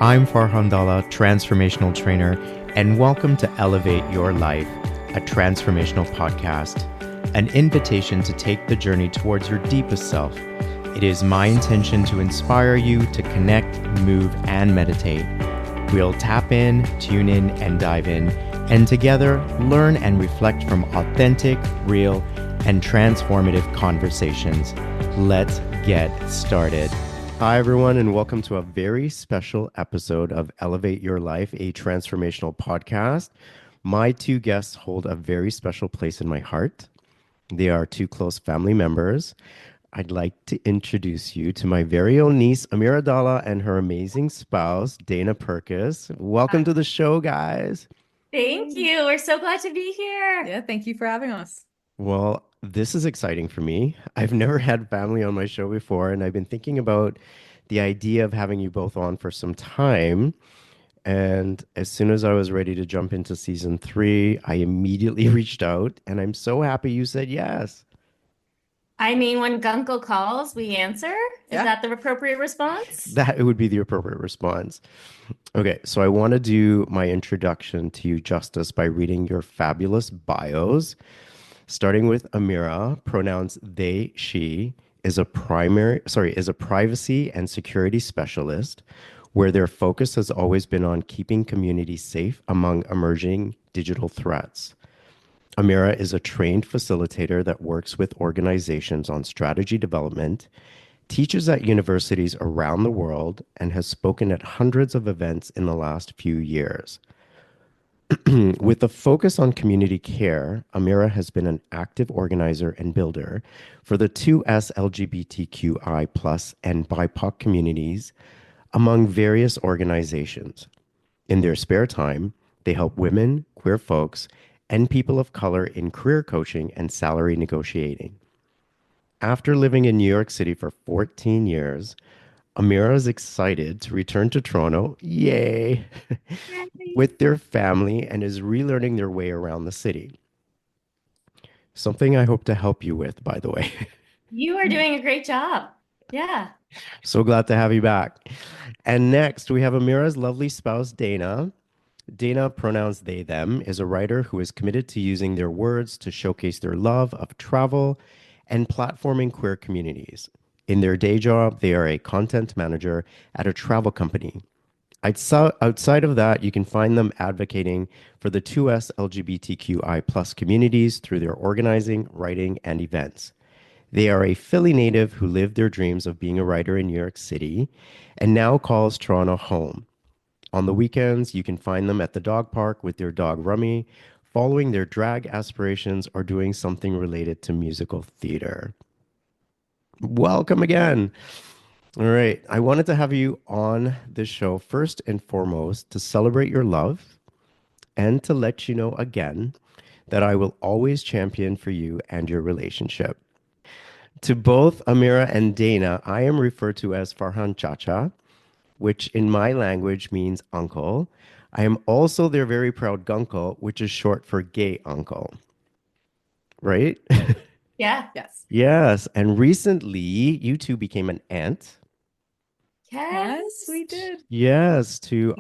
I'm Farhan Dalla, transformational trainer, and welcome to Elevate Your Life, a transformational podcast, an invitation to take the journey towards your deepest self. It is my intention to inspire you to connect, move, and meditate. We'll tap in, tune in, and dive in, and together learn and reflect from authentic, real, and transformative conversations. Let's get started. Hi, everyone, and welcome to a very special episode of Elevate Your Life, a transformational podcast. My two guests hold a very special place in my heart. They are two close family members. I'd like to introduce you to my very own niece, Amira Dalla, and her amazing spouse, Dana Perkis. Welcome to the show, guys. Thank you. We're so glad to be here. Yeah, thank you for having us. Well, this is exciting for me. I've never had family on my show before, and I've been thinking about the idea of having you both on for some time. And as soon as I was ready to jump into season 3, I immediately reached out, and I'm so happy you said yes. I mean, when Guncle calls, we answer. Is Yeah. that the appropriate response? That would be the appropriate response. Okay, so I want to do my introduction to you justice by reading your fabulous bios. Starting with Amira, pronouns they, she, is a privacy and security specialist where their focus has always been on keeping communities safe among emerging digital threats. Amira is a trained facilitator that works with organizations on strategy development, teaches at universities around the world, and has spoken at hundreds of events in the last few years. With a focus on community care, Amira has been an active organizer and builder for the 2S LGBTQI plus and BIPOC communities among various organizations. In their spare time, they help women, queer folks, and people of color in career coaching and salary negotiating. After living in New York City for 14 years, Amira is excited to return to Toronto, yay, with their family and is relearning their way around the city. Something I hope to help you with, by the way. You are doing a great job. Yeah. So glad to have you back. And next, we have Amira's lovely spouse, Dana. Dana, pronouns they, them, is a writer who is committed to using their words to showcase their love of travel and platforming queer communities. In their day job, they are a content manager at a travel company. Outside of that, you can find them advocating for the 2S LGBTQI plus communities through their organizing, writing, and events. They are a Philly native who lived their dreams of being a writer in New York City and now calls Toronto home. On the weekends, you can find them at the dog park with their dog Rummy, following their drag aspirations or doing something related to musical theater. Welcome again. All right. I wanted to have you on this show first and foremost to celebrate your love and to let you know again that I will always champion for you and your relationship. To both Amira and Dana, I am referred to as Farhan Chacha, which in my language means uncle. I am also their very proud Guncle, which is short for gay uncle. Right? Yeah. Yes. Yes. And recently, you two became an aunt. Yes, we did. Yes, to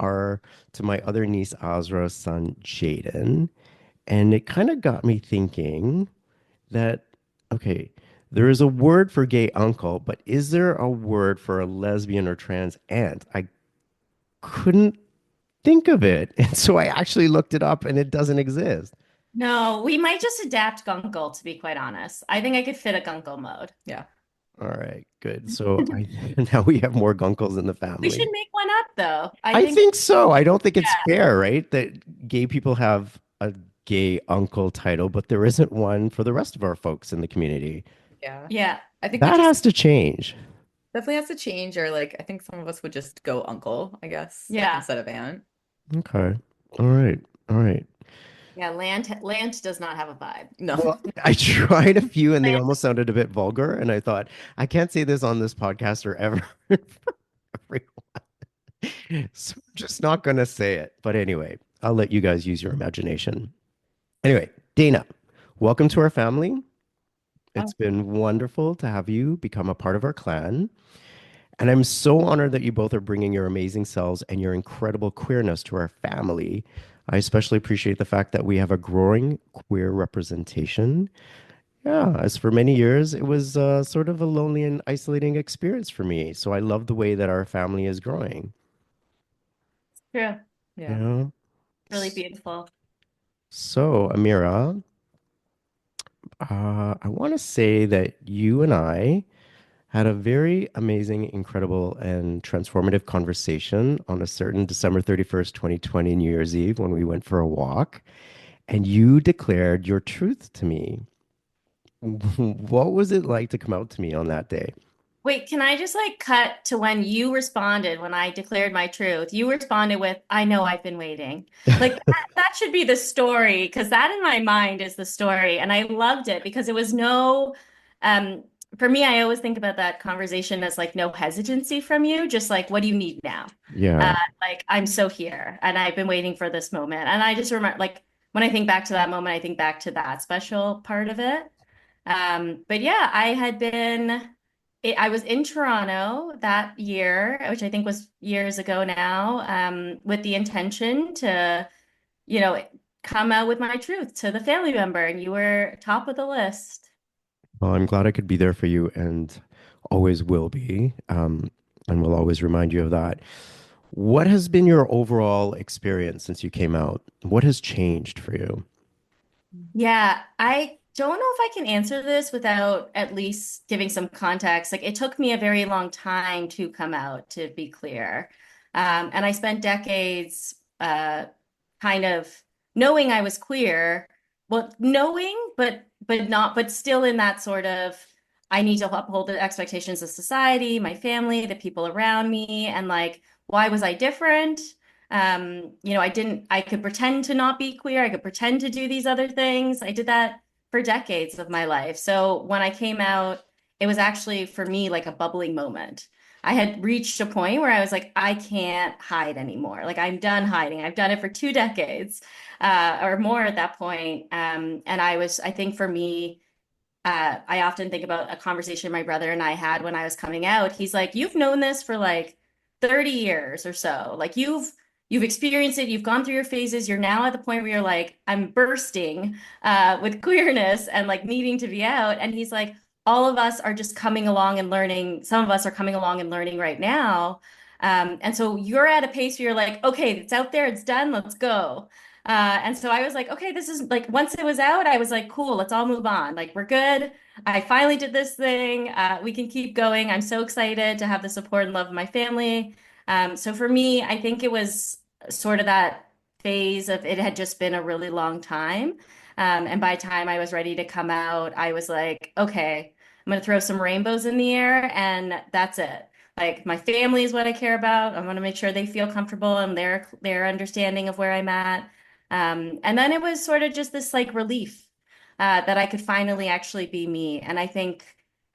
my other niece Azra's son Jaden. And it kind of got me thinking that, okay, there is a word for gay uncle, but is there a word for a lesbian or trans aunt? I couldn't think of it. And so I actually looked it up and it doesn't exist. No, we might just adapt Guncle, to be quite honest. I think I could fit a Guncle mode. Yeah. All right, good. So now we have more Guncles in the We should family. make one up, though. I think so. I don't think it's Yeah. fair, right? That gay people have a gay uncle title, but there isn't one for the rest of our folks in the community. Yeah. Yeah. I think we That just has to change. definitely has to change, or like I think some of us would just go uncle, I guess, Yeah. instead of aunt. Okay. All right. All right. Yeah. Land does not have a vibe. No. Well, I tried a few and they Land. almost sounded a bit vulgar. And I thought, I can't say this on this podcast or ever for everyone. So I'm just not going to say it. But anyway, I'll let you guys use your imagination. Anyway, Dana, welcome to our family. Oh. It's been wonderful to have you become a part of our clan. And I'm so honored that you both are bringing your amazing selves and your incredible queerness to our family. I especially appreciate the fact that we have a growing queer representation. Yeah, as for many years, it was sort of a lonely and isolating experience for me. So I love the way that our family is growing. True. You Yeah. know? Really S- beautiful. So, Amira, I want to say that you and I had a very amazing, incredible, and transformative conversation on a certain December 31st, 2020, New Year's Eve, when we went for a walk, and you declared your truth to me. What was it like to come out to me on that day? Wait, can I just like cut to when you responded when I declared my truth? You responded with, I know I've been waiting. Like that should be the story because that in my mind is the story. And I loved it because it was no, um, for me, I always think about that conversation as like no hesitancy from you, just like, what do you need now? Uh, Yeah. like, I'm so here and I've been waiting for this moment. And I just remember, like, when I think back to that moment, I think back to that special part of it. But yeah, I was in Toronto that year, which I think was years ago now, with the intention to, you know, come out with my truth to the family member, and you were top of the list. Well, I'm glad I could be there for you and always will be. And will always remind you of that. What has been your overall experience since you came out? What has changed for you? Yeah, I don't know if I can answer this without at least giving some context. Like, it took me a very long time to come out, to be clear. And I spent decades kind of knowing I was queer. Well, knowing, but not, but still in that sort of I need to uphold the expectations of society, my family, the people around me, and like, why was I different? I could pretend to not be queer. I could pretend to do these other things. I did that for decades of my life. So when I came out, it was actually for me like a bubbling moment. I had reached a point where I was like, I can't hide anymore. Like I'm done hiding. I've done it for 2 decades, or more at that point. And I think for me, I often think about a conversation my brother and I had when I was coming out. He's like, "You've known this for like 30 years or so. Like you've experienced it, you've gone through your phases. You're now at the point where you're like, I'm bursting with queerness and like needing to be out." And he's like, all of us are just coming along and learning. Some of us are coming along and learning right now. And so you're at a pace where you're like, okay, it's out there, it's done, let's go. And so I was like, okay, this is like, once it was out, I was like, cool, let's all move on. Like, we're good. I finally did this thing. We can keep going. I'm so excited to have the support and love of my family. So for me, I think it was sort of that phase of it had just been a really long time. And by the time I was ready to come out, I was like, okay, I'm going to throw some rainbows in the air and that's it. Like my family is what I care about. I want to make sure they feel comfortable and their understanding of where I'm at. And then it was sort of just this like relief that I could finally actually be me. And I think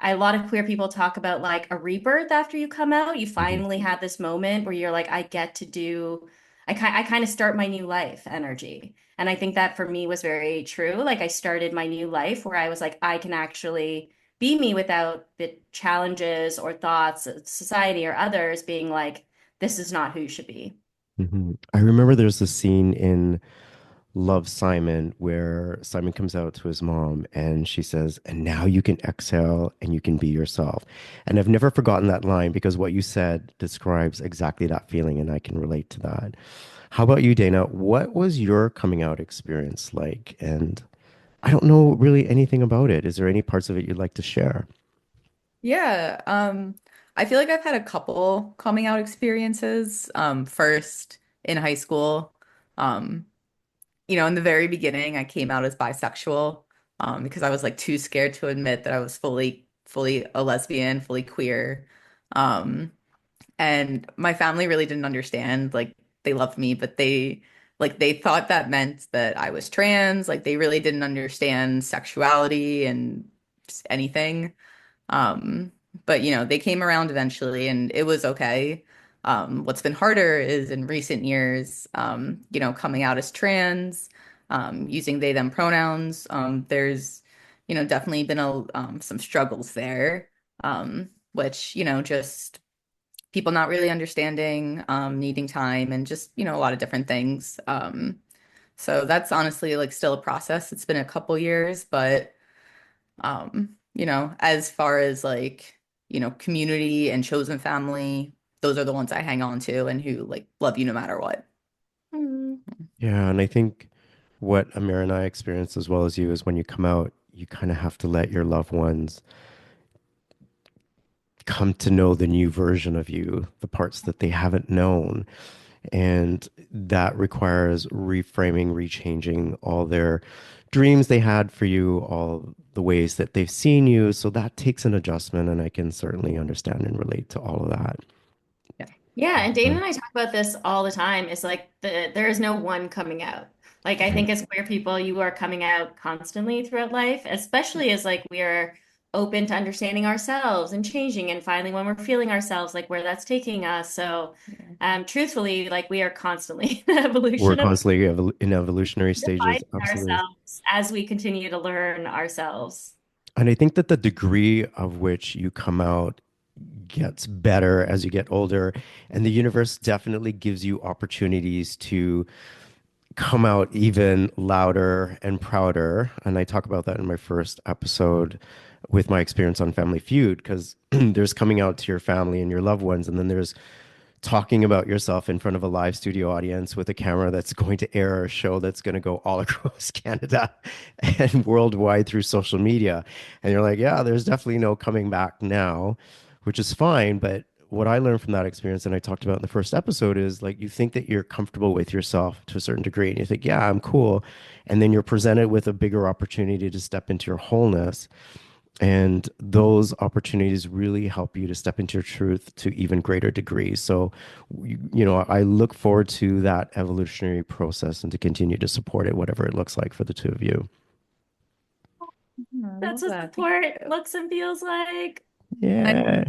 a lot of queer people talk about like a rebirth after you come out. You Mhm. finally have this moment where you're like, I get to do, I kind of start my new life energy. And I think that for me was very true. Like I started my new life where I was like, I can actually be me without the challenges or thoughts of society or others being like, this is not who you should be. I remember there's a scene in Love Simon where Simon comes out to his mom and she says, "And now you can exhale and you can be yourself." And I've never forgotten that line because what you said describes exactly that feeling and I can relate to that. How about you, Dana? What was your coming out experience like? And I don't know really anything about it. Is there any parts of it you'd like to share? Yeah, I feel like I've had a couple coming out experiences. First in high school, um, in the very beginning, I came out as bisexual, because I was like too scared to admit that I was fully a lesbian, fully queer. Um, and my family really didn't understand. Like they loved me, but they thought that meant that I was trans. Like they really didn't understand sexuality and just anything. Um, but they came around eventually and it was okay. What's been harder is in recent years, coming out as trans, using they them pronouns. There's, definitely been some struggles there, which, just people not really understanding, needing time, and just, a lot of different things. So that's honestly like still a process. It's been a couple years, but as far as like, community and chosen family, those are the ones I hang on to and who like love you no matter what. Mm. Yeah, and I think what Amir and I experienced as well as you is when you come out, you kind of have to let your loved ones come to know the new version of you, the parts that they haven't known. And that requires reframing, rechanging all their dreams they had for you, all the ways that they've seen you. So that takes an adjustment, and I can certainly understand and relate to all of that. Yeah. Yeah, and Dana Uh, and I talk about this all the time. It's like there is no one coming out. Like I right. think as queer people, you are coming out constantly throughout life, especially as like we are open to understanding ourselves and changing and finding when we're feeling ourselves, like where that's taking us. So, Yeah. truthfully, like we are constantly in We're evolution of constantly in evolutionary stages. defining Absolutely. ourselves as we continue to learn ourselves. And I think that the degree of which you come out gets better as you get older. And the universe definitely gives you opportunities to come out even louder and prouder. And I talk about that in my first episode with my experience on Family Feud, because there's coming out to your family and your loved ones, and then there's talking about yourself in front of a live studio audience with a camera that's going to air a show that's going to go all across Canada and worldwide through social media. And you're like, yeah, there's definitely no coming back now, which is fine. But what I learned from that experience, and I talked about in the first episode, is like you think that you're comfortable with yourself to a certain degree, and you think, yeah, I'm cool. And then you're presented with a bigger opportunity to step into your wholeness. And those opportunities really help you to step into your truth to even greater degrees. So, I look forward to that evolutionary process and to continue to support it, whatever it looks like for the two of you. I That's love what that. Thank support you. looks and feels like. Yeah.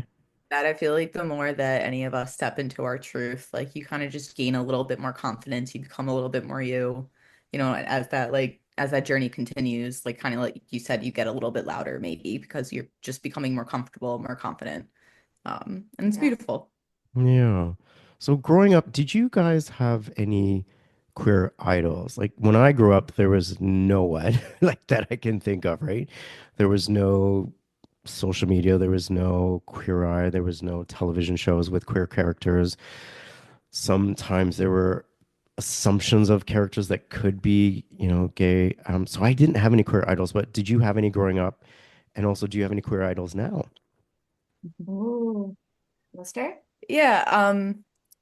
That I feel like the more that any of us step into our truth, like you kind of just gain a little bit more confidence, you become a little bit more you, as that journey continues, like kind of like you said, you get a little bit louder maybe because you're just becoming more comfortable, more confident. And it's Yeah. beautiful. Yeah. So, growing up, did you guys have any queer idols? Like when I grew up, there was no one like that I can think of, right? There was no social media, there was no Queer Eye, there was no television shows with queer characters. Sometimes there were assumptions of characters that could be, gay. So I didn't have any queer idols, but did you have any growing up? And also, do you have any queer idols now? Ooh, Mister? Yeah,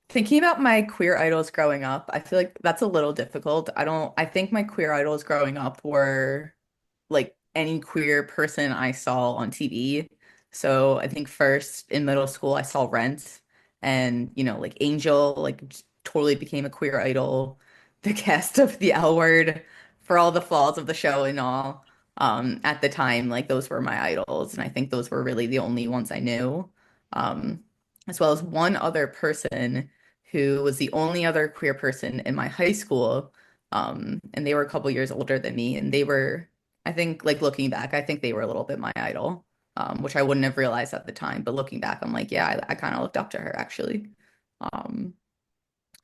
thinking about my queer idols growing up, I feel like that's a little difficult. I think my queer idols growing up were like any queer person I saw on TV. So I think first in middle school I saw Rent and like Angel like just totally became a queer idol. The cast of the L Word for all the flaws of the show and all. At the time, like those were my idols, and I think those were really the only ones I knew. Um, as well as one other person who was the only other queer person in my high school. And they were a couple years older than me, and they were I think like looking back, I think they were a little bit my idol, which I wouldn't have realized at the time. But looking back, I'm like, yeah, I kind of looked up to her actually. Um,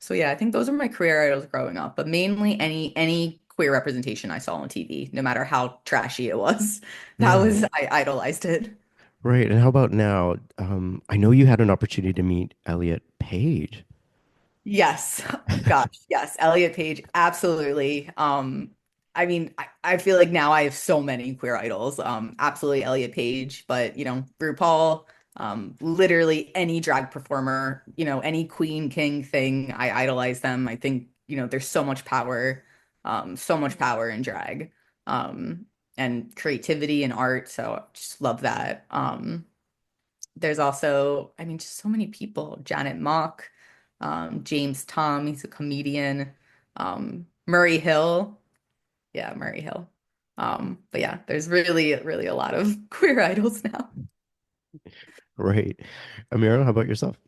so yeah, I think those are my career idols growing up, but mainly any queer representation I saw on TV, no matter how trashy it was, that Yeah. was I idolized it. Right. And how about now? I know you had an opportunity to meet Elliot Page. Yes. Gosh, yes. Elliot Page, absolutely. I mean, I feel like now I have so many queer idols. Absolutely Elliot Page, but RuPaul, literally any drag performer, any queen, king thing, I idolize them. I think, there's so much power in drag. And creativity and art. So I just love that. There's also, I mean, just so many people. Janet Mock, James Tom, he's a comedian. Murray Hill. Yeah, Murray Hill. But yeah, there's really, really a lot of queer idols now. Right. Amira, how about yourself?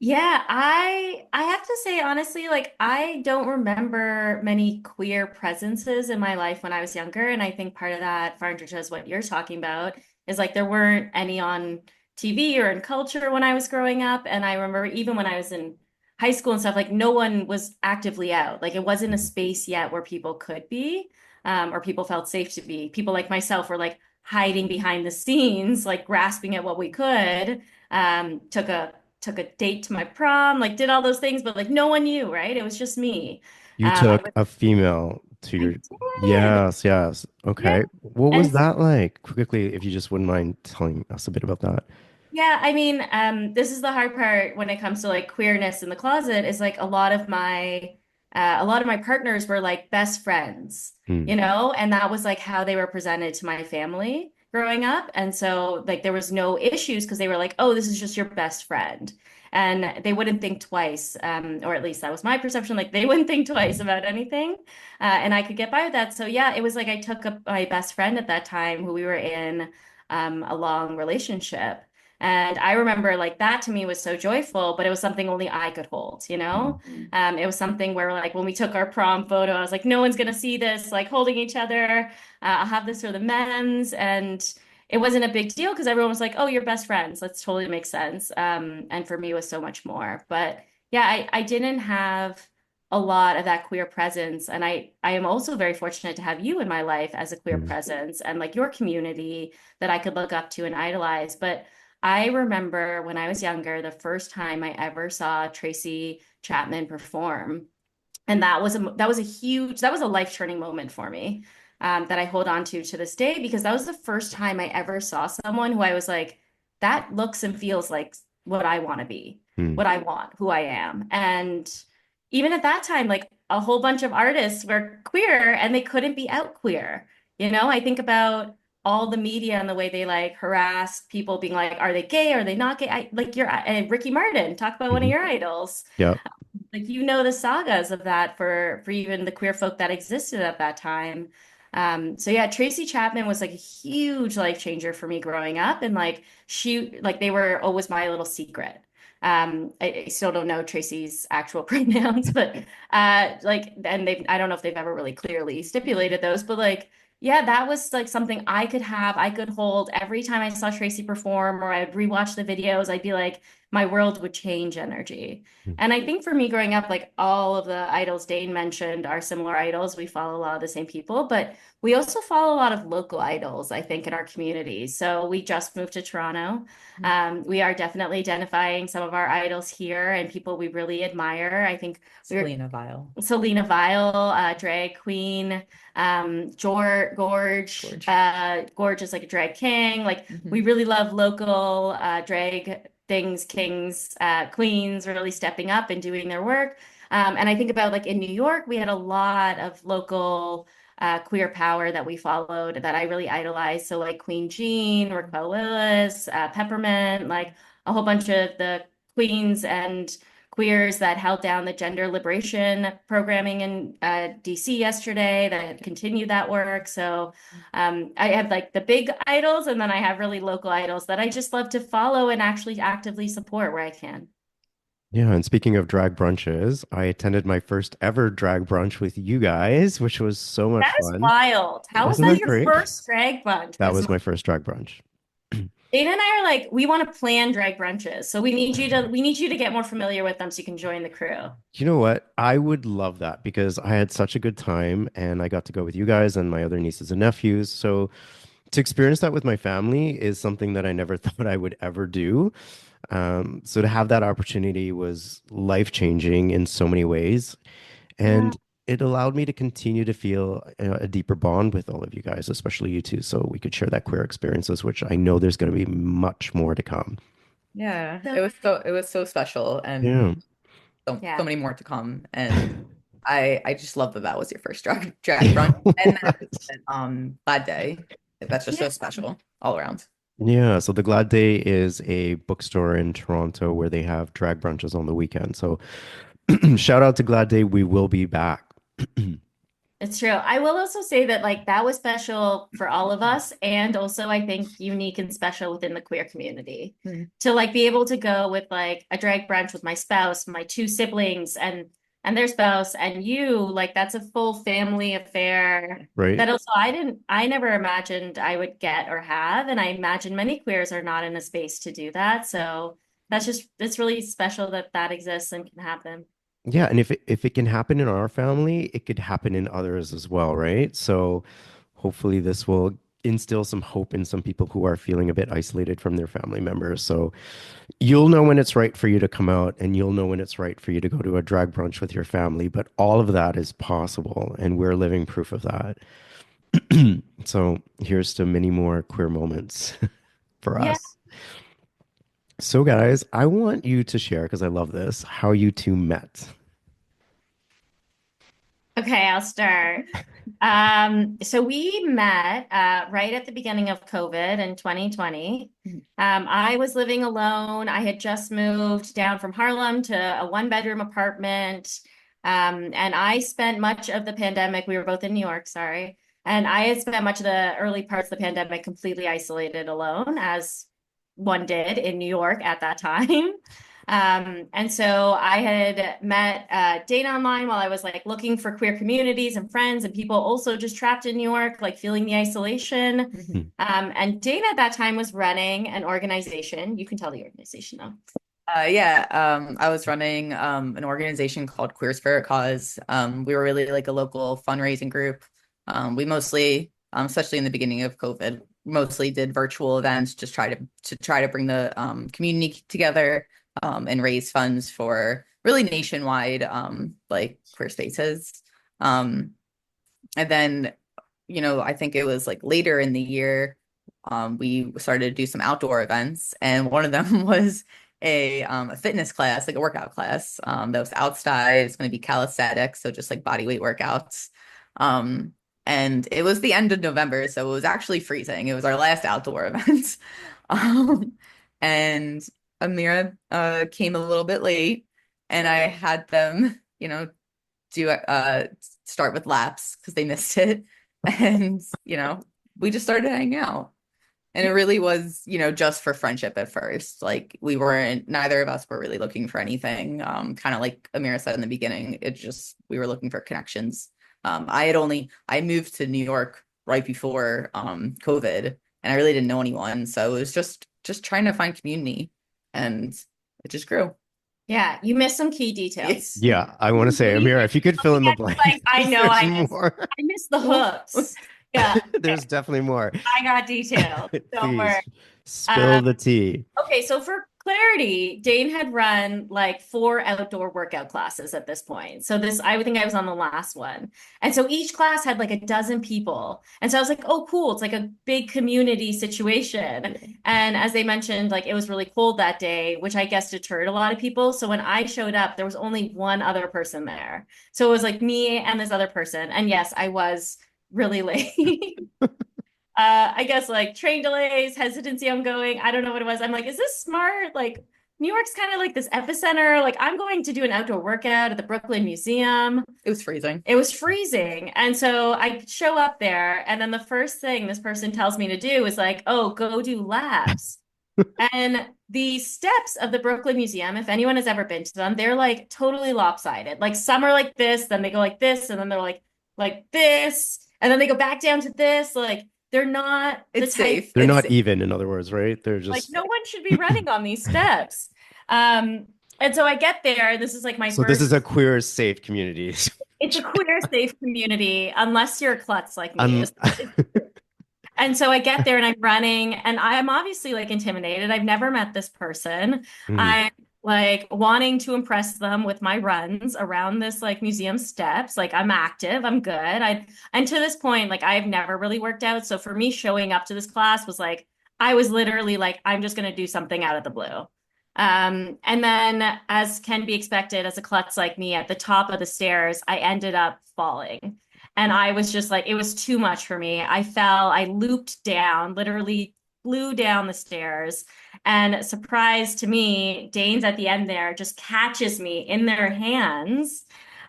Yeah, I have to say honestly, like I don't remember many queer presences in my life when I was younger, and I think part of that, Farndra, is what you're talking about, is like there weren't any on TV or in culture when I was growing up. And I remember even when I was in high school and stuff, like no one was actively out. Like it wasn't a space yet where people could be, or people felt safe to be. People like myself were like hiding behind the scenes, like grasping at what we could. Took a date to my prom, like did all those things, but like no one knew, right? It was just me. You I took was, a female to I your. did. Yes, yes. Yeah. Okay. What And was it's that like? Quickly, if you just wouldn't mind telling us a bit about that. Yeah, I mean, this is the hard part when it comes to like queerness in the closet is like a lot of my partners were like best friends, Hmm. you know, and that was like how they were presented to my family growing up. And so like there was no issues because they were like, oh, this is just your best friend. And they wouldn't think twice, or at least that was my perception. Like they wouldn't think twice about anything, and I could get by with that. So yeah, it was like I took my best friend at that time, who we were in a long relationship. And I remember like that to me was so joyful, but it was something only I could hold, you know? It was something where like when we took our prom photo, I was like, no one's gonna see this, like holding each other. I'll have this for the men's. And it wasn't a big deal because everyone was like, oh, you're best friends. That's totally makes sense. And for me it was so much more. But yeah, I didn't have a lot of that queer presence. And I am also very fortunate to have you in my life as a queer Hmm. presence and like your community that I could look up to and idolize. But I remember when I was younger, the first time I ever saw Tracy Chapman perform, and that was a life-turning moment for me, that I hold on to this day because that was the first time I ever saw someone who I was like, that looks and feels like what I want to be, Hmm. what I want, who I am. And even at that time, like a whole bunch of artists were queer and they couldn't be out queer. You know, I think about all the media and the way they like harassed people being like, are they gay? Are they not gay? Like Ricky Martin, talk about one of Hmm. your idols. Yep. Like you know the sagas of that for even the queer folk that existed at that time. So yeah, Tracy Chapman was like a huge life changer for me growing up, and like they were always my little secret. I still don't know Tracy's actual pronouns, but like, and I don't know if they've ever really clearly stipulated those, but like, yeah, that was like something I could hold every time I saw Tracy perform, or I'd rewatch the videos. I'd be like, my world would change energy. And I think for me growing up, like all of the idols Dane mentioned are similar idols. We follow a lot of the same people, but we also follow a lot of local idols, I think, in our communities. So we just moved to Toronto. We are definitely identifying some of our idols here and people we really admire. I think we're Selena Vile. Selena Vile, drag queen, George. Gorge is like a drag king. Like we Hmm. really love local drag things, kings, queens really stepping up and doing their work. And I think about like in New York, we had a lot of local queer power that we followed that I really idolized. So like Queen Jean, Raquel Willis, Peppermint, like a whole bunch of the queens and queers that held down the gender liberation programming in DC yesterday that continued that work. So I have like the big idols, and then I have really local idols that I just love to follow and actually actively support where I can. Yeah, and speaking of drag brunches, I attended my first ever drag brunch with you guys, which was so much That is fun. wild. How was Wasn't that that your great? first drag brunch? That Because was my first drag brunch. Dana and I are like, we want to plan drag brunches. So we need you to get more familiar with them so you can join the crew. You know what? I would love that because I had such a good time and I got to go with you guys and my other nieces and nephews. So to experience that with my family is something that I never thought I would ever do. So to have that opportunity was life-changing in so many ways. Yeah. And it allowed me to continue to feel a deeper bond with all of you guys, especially you two, so we could share that queer experiences, which I know there's going to be much more to come. Yeah, So, it was so special and Yeah. so yeah. many more to come. And I just love that that was your first drag brunch. And then Glad Day. That's just Yeah. so special all around. Yeah, so the Glad Day is a bookstore in Toronto where they have drag brunches on the weekend. So shout out to Glad Day. We will be back. It's true. I will also say that like that was special for all of us and also I think unique and special within the queer community. Mm. To like be able to go with like a drag brunch with my spouse, my two siblings, and and their spouse and you, like that's a full family affair Right? that also I never imagined I would get or have. And I imagine many queers are not in a space to do that. So it's really special that that exists and can happen. Yeah, and if it can happen in our family, it could happen in others as well, right? So hopefully this will instill some hope in some people who are feeling a bit isolated from their family members. So you'll know when it's right for you to come out, and you'll know when it's right for you to go to a drag brunch with your family, but all of that is possible, and we're living proof of that. So here's to many more queer moments for Yeah. us. So guys, I want you to share, because I love this, how you two met. Okay, I'll start. So we met right at the beginning of COVID in 2020. I was living alone. I had just moved down from Harlem to a one-bedroom apartment. And I spent much of the pandemic, we were both in New York, sorry. And I had spent much of the early parts of the pandemic completely isolated alone, as one did in New York at that time. And so I had met Dana online while I was like looking for queer communities and friends and people also just trapped in New York, like feeling the isolation. Hmm. And Dana at that time was running an organization. You can tell the organization though. Yeah, I was running an organization called Queer Spirit Cause. We were really like a local fundraising group. We mostly, especially in the beginning of COVID, mostly did virtual events, just try to bring the community together and raise funds for really nationwide like queer spaces. Um, and then, I think it was like later in the year, we started to do some outdoor events, and one of them was a fitness class, like a workout class, that was outside. It's going to be calisthenics, so just like body weight workouts. Um, and it was the end of November, so it was actually freezing. It was our last outdoor event. Um, and Amira came a little bit late, and I had them, do start with laps because they missed it. And, we just started hanging out. And it really was, just for friendship at first. Like neither of us were really looking for anything. Kind of like Amira said in the beginning, we were looking for connections. I moved to New York right before COVID, and I really didn't know anyone. So it was just trying to find community, and it just grew. Yeah, you missed some key details. Yeah, I want to say, Looking Amira, if you could fill in the at blanks, like, I know there's more. I missed the hooks. Yeah, There's definitely more. I got detailed. Don't worry. Please spill the tea. Okay, so for clarity, Dane had run like 4 outdoor workout classes at this point. So I would think I was on the last one. And so each class had like a dozen people. And so I was like, oh, cool. It's like a big community situation. And as they mentioned, like it was really cold that day, which I guess deterred a lot of people. So when I showed up, there was only one other person there. So it was like me and this other person. And yes, I was really late. I guess like train delays, hesitancy on going. I don't know what it was. I'm like, is this smart? Like, New York's kind of like this epicenter. Like, I'm going to do an outdoor workout at the Brooklyn Museum. It was freezing. It was freezing. And so I show up there, and then the first thing this person tells me to do is like, oh, go do laps. And the steps of the Brooklyn Museum, if anyone has ever been to them, they're like totally lopsided. Like some are like this, then they go like this, and then they're like this, and then they go back down to this. Like they're not the It's type, safe. They're It's not safe. even, in other words, right? They're like just no one should be running on these steps. And so I get there. This is like my so this is first. a queer safe community. It's a queer safe community, unless you're a klutz like me. Um, And so I get there and I'm running and I'm obviously like intimidated. I've never met this person. mhm. I'm like wanting to impress them with my runs around this like museum steps. Like I'm active, I'm good. And to this point, like I've never really worked out. So for me, showing up to this class was like, I was literally like, I'm just going to do something out of the blue. And then, as can be expected, as a klutz like me, at the top of the stairs, I ended up falling. And I was just like, it was too much for me. I fell, I looped down, literally flew down the stairs. And surprise to me, Dane's at the end there just catches me in their hands.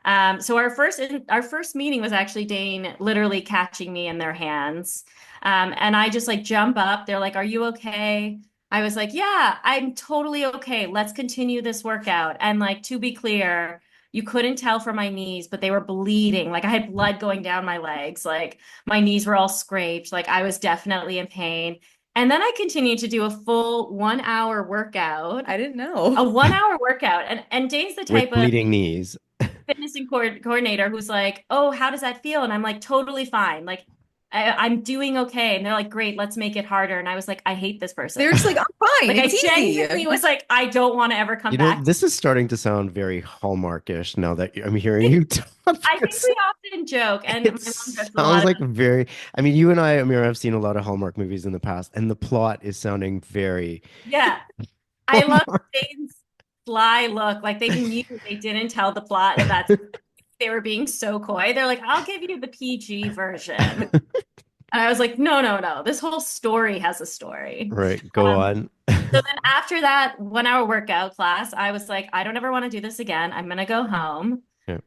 So our first meeting was actually Dane literally catching me in their hands. And I just like jump up. They're like, "Are you okay?" I was like, "Yeah, I'm totally okay. Let's continue this workout." And like to be clear, you couldn't tell from my knees, but they were bleeding. Like I had blood going down my legs. Like my knees were all scraped. Like I was definitely in pain. And then I continued to do a full 1 hour workout, I didn't a know. 1 hour workout. And Dane's the With type of bleeding knees. fitness and coordinator who's like, "Oh, how does that feel?" And I'm like, "Totally fine. Like, I'm doing okay." And they're like, "Great, let's make it harder." And I was like, "I hate this They were person." just like, I'm fine. Like, I It's easy. genuinely was like, "I don't want to ever come You know, back." this is starting to sound very Hallmarkish now that I'm hearing you talk. I think Because we often joke, and it my mom jokes a lot sounds like about. very, I mean, you and I, Amira, have seen a lot of Hallmark movies in the past, and the plot is sounding very Yeah, I love Hallmark. Dane's sly look. Like they knew they didn't tell the plot, and that's they were being so coy. They're like, "I'll give you the PG version." And I was like, no, no, no. This whole story has a story. Right, go Um, on. so then after that 1 hour workout class, I was like, I don't ever want to do this again. I'm gonna go home. Yeah.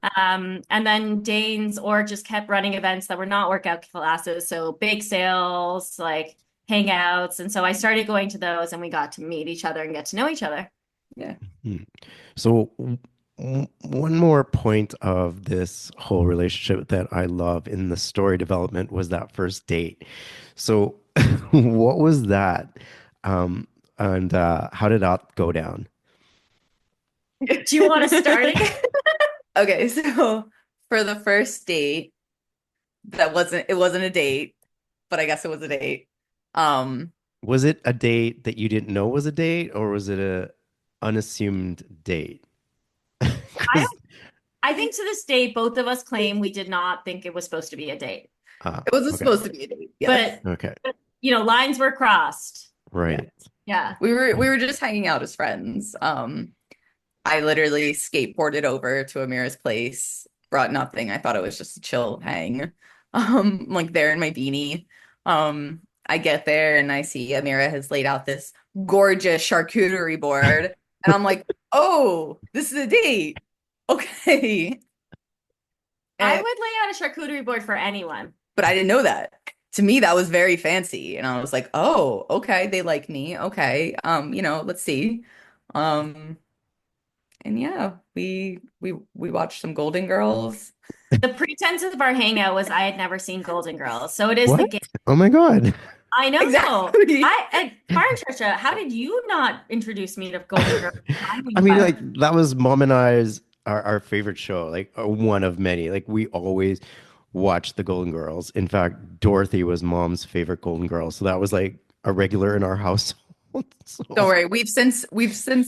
And then Dane's or just kept running events that were not workout classes. So bake sales, like hangouts. And so I started going to those and we got to meet each other and get to know each other. Yeah. Hmm. So, one more point of this whole relationship that I love in the story development was that first date. So, what was that? And how did that go down? Do you want to start again? Okay, so for the first date, it wasn't a date, but I guess it was a date. Um, Was it a date that you didn't know was a date, or was it a unassumed date? I Because don't, I think to this day, both of us claim we did not think it was supposed to be a date. it wasn't okay, supposed to be a date. Yes. But, okay, lines were crossed. Yeah. right. Yeah. We were just hanging out as friends. I literally skateboarded over to Amira's place, brought nothing. I thought it was just a chill hang. Like there in my beanie. I get there and I see Amira has laid out this gorgeous charcuterie board. And I'm like, oh, this is a date. Okay. I And would lay out a charcuterie board for anyone. but I didn't know that. To me, that was very fancy. And I was like, oh, okay, they like me. Okay. Let's see. Um, and yeah, we watched some Golden Girls. The pretense of our hangout was I had never seen Golden Girls. So it is the What? game. Oh my God. I know. Exactly. And Karen Trisha, how did you not introduce me to Golden Girls? I knew I you mean, had. like that was mom and I's our favorite show, like one of many. Like we always watched the Golden Girls. In fact, Dorothy was mom's favorite Golden Girl, so that was like a regular in our household. Don't So, worry, we've since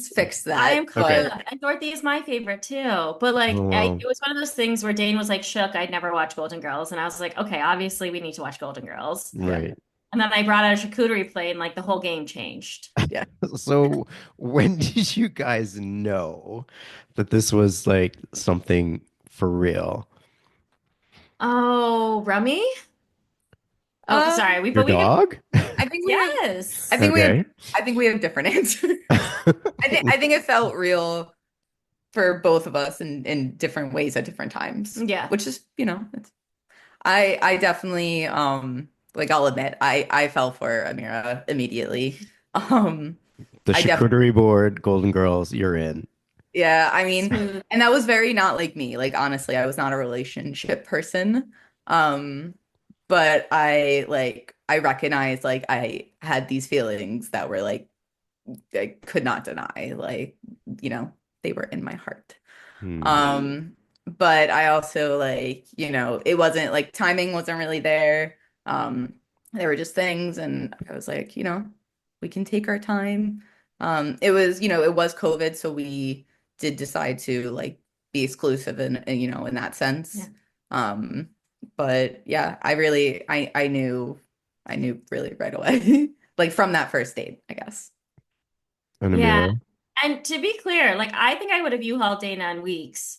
fixed I that. am okay. But and Dorothy is my favorite too. But Oh, like wow. it was one of those things where Dane was like shook. I'd never watched Golden Girls. And I was like, okay, obviously we need to watch Golden Girls. yeah, Right. And then I brought out a charcuterie plate and like the whole game changed. yeah. So when did you guys know that this was like something for real? Oh, Rummy? Oh, sorry. Um, Your We can, dog? I think we have I yes. think we have Okay. I think we have different answers. I think it felt real for both of us in different ways at different times, Yeah. which is, I definitely like I'll admit I fell for Amira immediately. Um The I definitely charcuterie board, Golden Girls, you're in. Yeah, I mean, Smooth. and that was very not like me. Like honestly, I was not a relationship person. Um but I recognized like I had these feelings that were like I could not deny. Like, they were in my heart. Hmm. But I also it wasn't like timing wasn't really there. There were just things and I was like, we can take our time. It was COVID, so we did decide to like be exclusive in that Yeah. sense. Um, but yeah, I knew really right away. Like from that first date, I guess. And Yeah. Amira? And to be clear, like I think I would have U-Hauled Dana in weeks.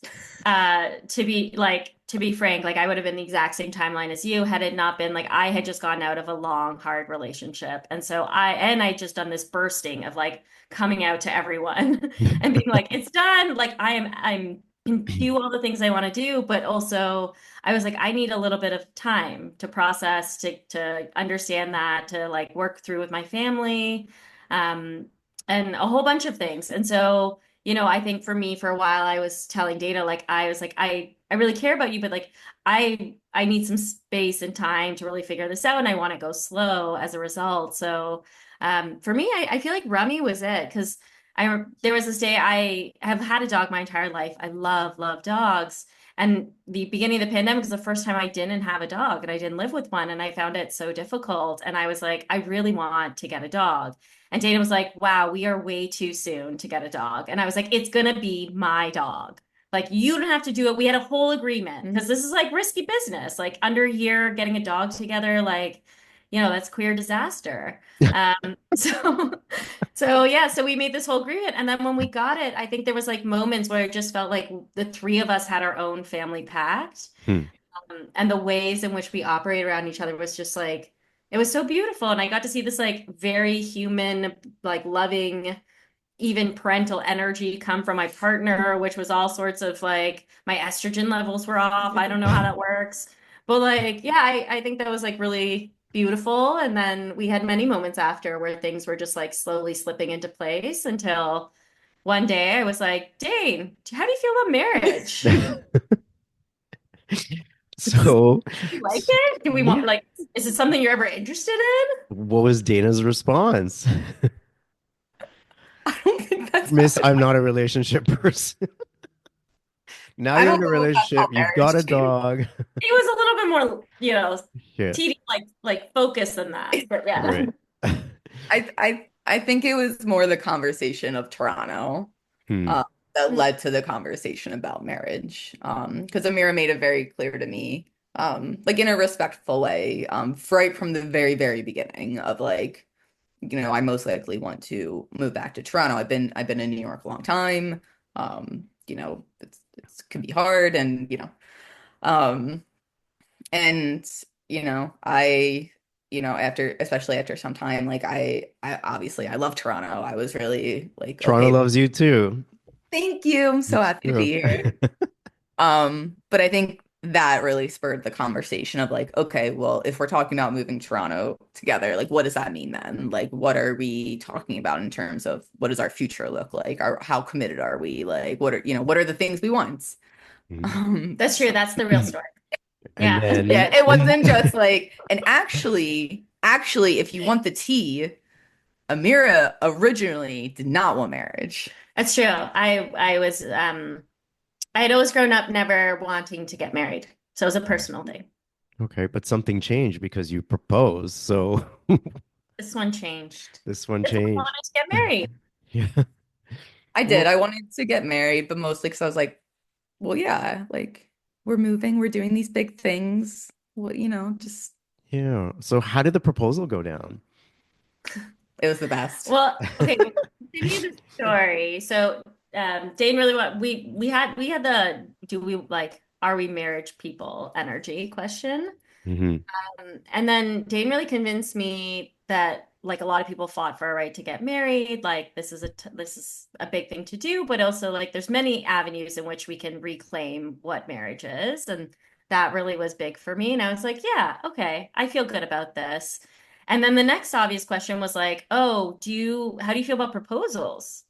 To be frank, like I would have been the exact same timeline as you had it not been like I had just gotten out of a long, hard relationship. And so I just done this bursting of like coming out to everyone and being like, it's done. Like I'm can do all the things I want to do, but also I was like, I need a little bit of time to process, to understand that, to like work through with my family. Um, and a whole bunch of things. And so I think for me for a while I was telling Dana like I was like I really care about you, but like I need some space and time to really figure this out and I want to go slow as a result. So for me I feel like Rummy was it because there was this day I have had a dog my entire life. I love dogs. And the beginning of the pandemic was the first time I didn't have a dog and I didn't live with one and I found it so difficult. And I was like, I really want to get a dog. And Dana was like, wow, we are way too soon to get a dog. And I was like, it's gonna be my dog. Like, you don't have to do it. We had a whole agreement because this is like risky business. Like, under a year getting a dog together, like, that's queer disaster. So, so yeah, so we made this whole agreement. And then when we got it, I think there was like moments where it just felt like the three of us had our own family pact. Hmm. And the ways in which we operate around each other was just like, it was so beautiful. And I got to see this like very human, like loving, even parental energy come from my partner, which was all sorts of like my estrogen levels were off. I don't know how that works. But like, yeah, I think that was like really beautiful. And then we had many moments after where things were just like slowly slipping into place until one day I was like, Dane, how do you feel about marriage? So, Do you like it? Do we want yeah. like, is it something you're ever interested What was Dana's response? I don't think that's how Miss, it I'm went. not a relationship person. Now I you're don't in a know if that's how relationship, you've got marriage a changed. dog. It was a little bit more, Yeah, TD like focus than that. But yeah. right. I think it was more the conversation of Toronto Hmm. uh, that led to the conversation about marriage. Because Amira made it very clear to me, like in a respectful way, right from the very, very beginning of like, I most likely want to move back to Toronto. I've been in New York a long time. It's can be hard and um and after especially after some time, like I obviously I love Toronto. I was really like, Toronto okay, loves you too. thank you. I'm so It's happy to true. be here. But I think that really spurred the conversation of like, okay, well, if we're talking about moving Toronto together, like what does that mean then? Like what are we talking about in terms of what does our future look like? How committed are we? Like what are the things we want? Mhm. Um, That's true. That's the real story. And Yeah. then, yeah, it wasn't just like, and actually, if you want the tea, Amira originally did not want marriage. That's true. I was I had always grown up never wanting to get married. So it was a personal thing. okay, but something changed because you proposed. So This one changed. this one This one changed. wanted to get married. Yeah. I did. Well, I wanted to get married, but mostly because I was like, well, yeah, like we're moving, we're doing these big things. Well, just yeah. So how did the proposal go down? it was the best. Well, okay, we'll continue the story. So Dane really want we had the do we like are we marriage people energy question. Hmm. And then Dane really convinced me that like a lot of people fought for a right to get married. Like this is a big thing to do, but also like there's many avenues in which we can reclaim what marriage is. And that really was big for me. And I was like, yeah, okay, I feel good about this. And then the next obvious question was like, oh, how do you feel about proposals?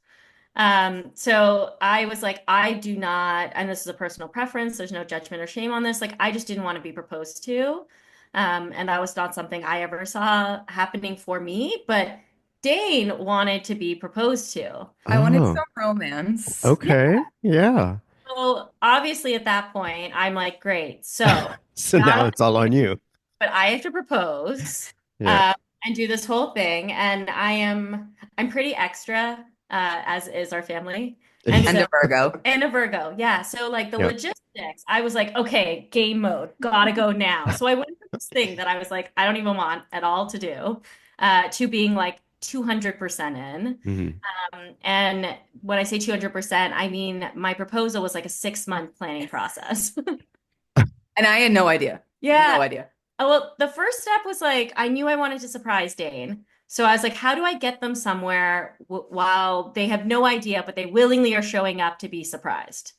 So I was like, I do not, and this is a personal preference, there's no judgment or shame on this. Like, I just didn't want to be proposed to. And that was not something I ever saw happening for me, but Dane wanted to be proposed to. I wanted Oh, some romance. Yeah. okay. Yeah. So obviously at that point, I'm like, great. So So not now only, it's all on you. but I have to propose, Yeah. uh, and do this whole thing. And I'm pretty extra, as is our family. And And so a Virgo. And a Virgo, yeah. So like the Yeah. logistics, I was like, okay, game mode, gotta go now. So I went from this thing that I was like, I don't even want at all to do, to being like 200% in. Hmm. And when I say 200%, I mean my proposal was like a 6-month planning process. And I had no idea. Yeah. No idea. Oh, well, the first step was like, I knew I wanted to surprise Dane. So I was like, how do I get them somewhere while they have no idea, but they willingly are showing up to be surprised?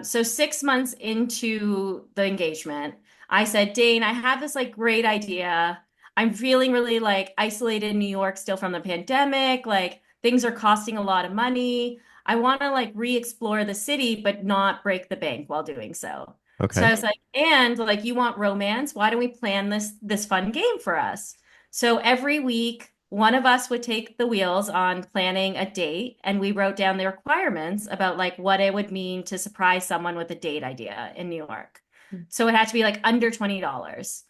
So 6 months into the engagement, I said, Dane, I have this like great idea. I'm feeling really like isolated in New York still from the pandemic. Like things are costing a lot of money. I want to like re-explore the city, but not break the bank while doing so. So Okay. I was like, and like you want romance? Why don't we plan this fun game for us? So every week, one of us would take the wheels on planning a date, and we wrote down the requirements about like what it would mean to surprise someone with a date idea in New York. So it had to be like under $20.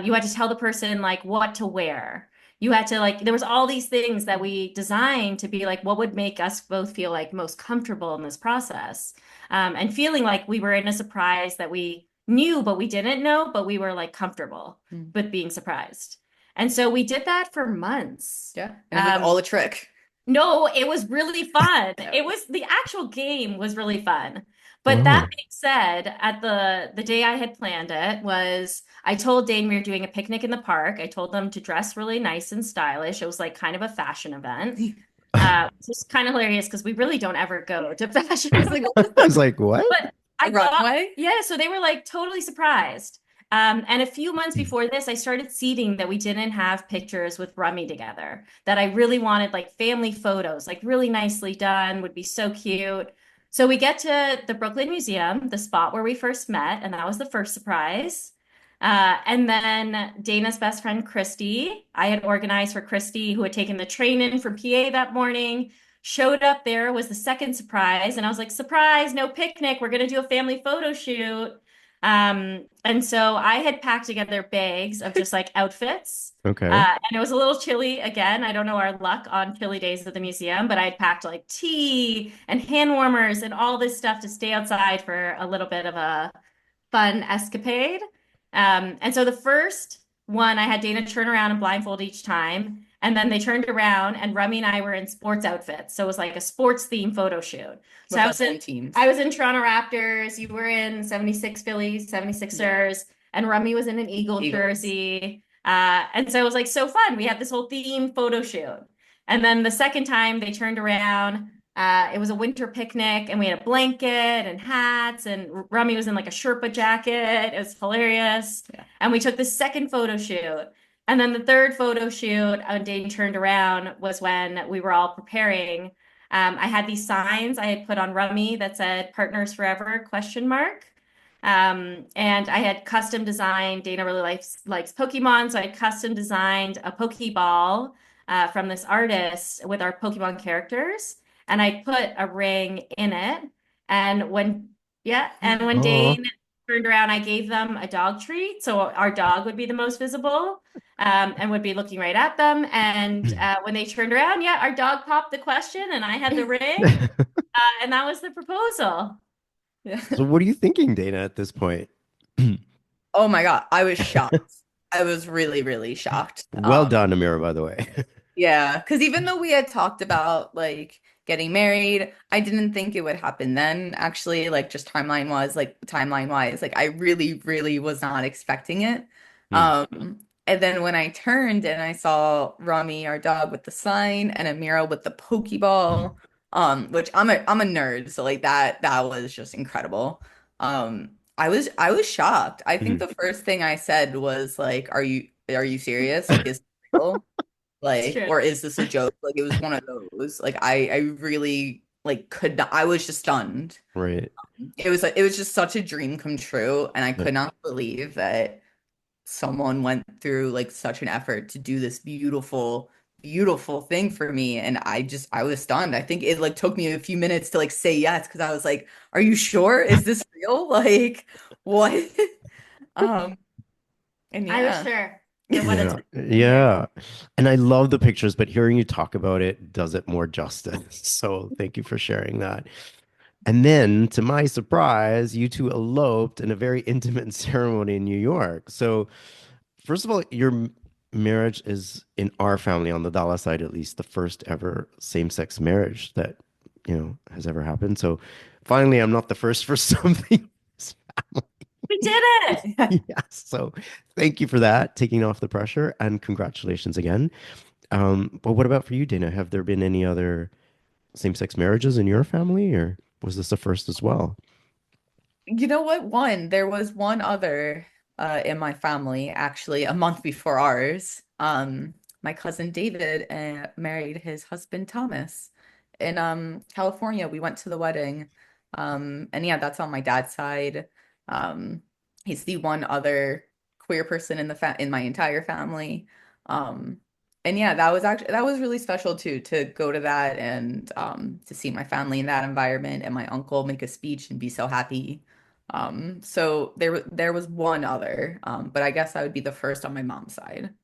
You had to tell the person like what to wear. You had to like, there was all these things that we designed to be like what would make us both feel like most comfortable in this process. And feeling like we were in a surprise that we knew, but we didn't know, but we were like comfortable Mm. with being surprised. And so we did that for months. Yeah. And it was all a trick. No, it was really fun. Yeah. It was the actual game was really fun. But that Wow. being said, at the day I had planned it was I told Dane we were doing a picnic in the park. I told them to dress really nice and stylish. It was like kind of a fashion event. It's just kind of hilarious because we really don't ever go to fashion I was like, events. I was like, what? But I like thought, runway? yeah, so they were like totally surprised. And a few months before this, I started seeding that we didn't have pictures with Rummy together, that I really wanted like family photos, like really nicely done, would be so cute. So we get to the Brooklyn Museum, the spot where we first met, and that was the first surprise. And then Dana's best friend, Christy, I had organized for Christy, who had taken the train in from PA that morning, showed up there, was the second surprise. And I was like, surprise, no picnic. We're going to do a family photo shoot. And so I had packed together bags of just like outfits. Okay. And it was a little chilly again. I don't know our luck on chilly days at the museum, but I'd packed like tea and hand warmers and all this stuff to stay outside for a little bit of a fun escapade. And so the first one, I had Dana turn around and blindfold each time. And then they turned around and Rummy and I were in sports outfits. So it was like a sports theme photo shoot. So With our own teams. I was in Toronto Raptors, you were in 76 Phillies, Yeah. 76ers, and Rummy was in an Eagle Eagles. jersey. And so it was like so fun. We had this whole theme photo shoot. And then the second time they turned around, it was a winter picnic and we had a blanket and hats and Rummy was in like a Sherpa jacket. It was hilarious. Yeah. And we took the second photo shoot. And then the third photo shoot when Dane turned around was when we were all preparing. I had these signs I had put on Rummy that said "Partners Forever?" question mark. And I had custom designed. Dana really likes Pokemon, so I had custom designed a Pokeball from this artist with our Pokemon characters, and I put a ring in it. And when Oh. Dane turned around, I gave them a dog treat, so our dog would be the most visible, and would be looking right at them. And when they turned around, yeah, our dog popped the question, and I had the ring, and that was the proposal. Yeah. So what are you thinking, Dana, at this point? Oh my God. I was shocked. I was really, really shocked. Well done, Amira, by the way. Yeah, because even though we had talked about like getting married, I didn't think it would happen then, actually, like just timeline wise, like I really, really was not expecting it. Hmm. And then when I turned and I saw Rami, our dog, with the sign and Amira with the Pokeball, which I'm a nerd, so like that was just incredible. I was shocked. I think Hmm. the first thing I said was like, are you serious? Like, is it real? It's Like, true. or is this a joke? Like, it was one of those. Like, I really like could not. I was just stunned. Right. It was just such a dream come true, and I Yep. could not believe that someone went through like such an effort to do this beautiful, beautiful thing for me. And I was stunned. I think it like took me a few minutes to like say yes because I was like, "Are you sure? Is this real? Like, what?" Um, and I was yeah. sure. And what a Yeah. time to be here. Yeah. And I love the pictures, but hearing you talk about it does it more justice. So thank you for sharing that. And then, to my surprise, you two eloped in a very intimate ceremony in New York. So, first of all, your marriage is in our family, on the Dalla side at least, the first ever same-sex marriage that, has ever happened. So, finally, I'm not the first for something. We did it. Yes. So, thank you for that, taking off the pressure, and congratulations again. But what about for you, Dana? Have there been any other same-sex marriages in your family, or was this the first as well? You know what? There was one other in my family actually a month before ours. My cousin David married his husband Thomas, in California. We went to the wedding. And yeah, that's on my dad's side. Um, he's the one other queer person in the fa in my entire family. Um, and yeah, that was really special too, to go to that and to see my family in that environment and my uncle make a speech and be so happy. So there was one other, but I guess I would be the first on my mom's side.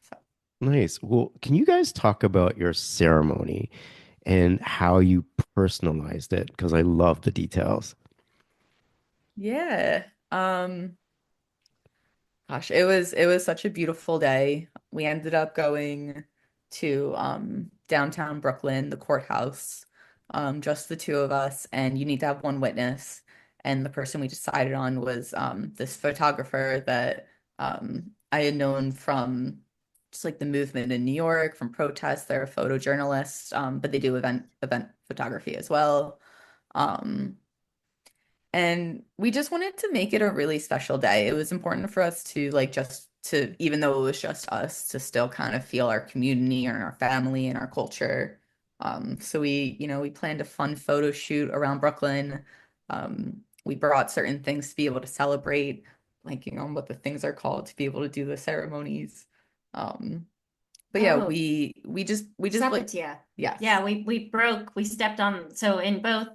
So Nice. Well, can you guys talk about your ceremony and how you personalized it? Because I love the details. yeah. Gosh, it was such a beautiful day. We ended up going to downtown Brooklyn, the courthouse, just the two of us, and you need to have one witness. And the person we decided on was this photographer that I had known from just like the movement in New York, from protests. They're a photojournalist, but they do event photography as well. Um, and we just wanted to make it a really special day. It was important for us to like just to, even though it was just us, to still kind of feel our community and our family and our culture. So we planned a fun photo shoot around Brooklyn. We brought certain things to be able to celebrate, like, what the things are called to be able to do the ceremonies. Um, but yeah, Oh, we just like, Sapatia. yes. Yeah, we stepped on. So in both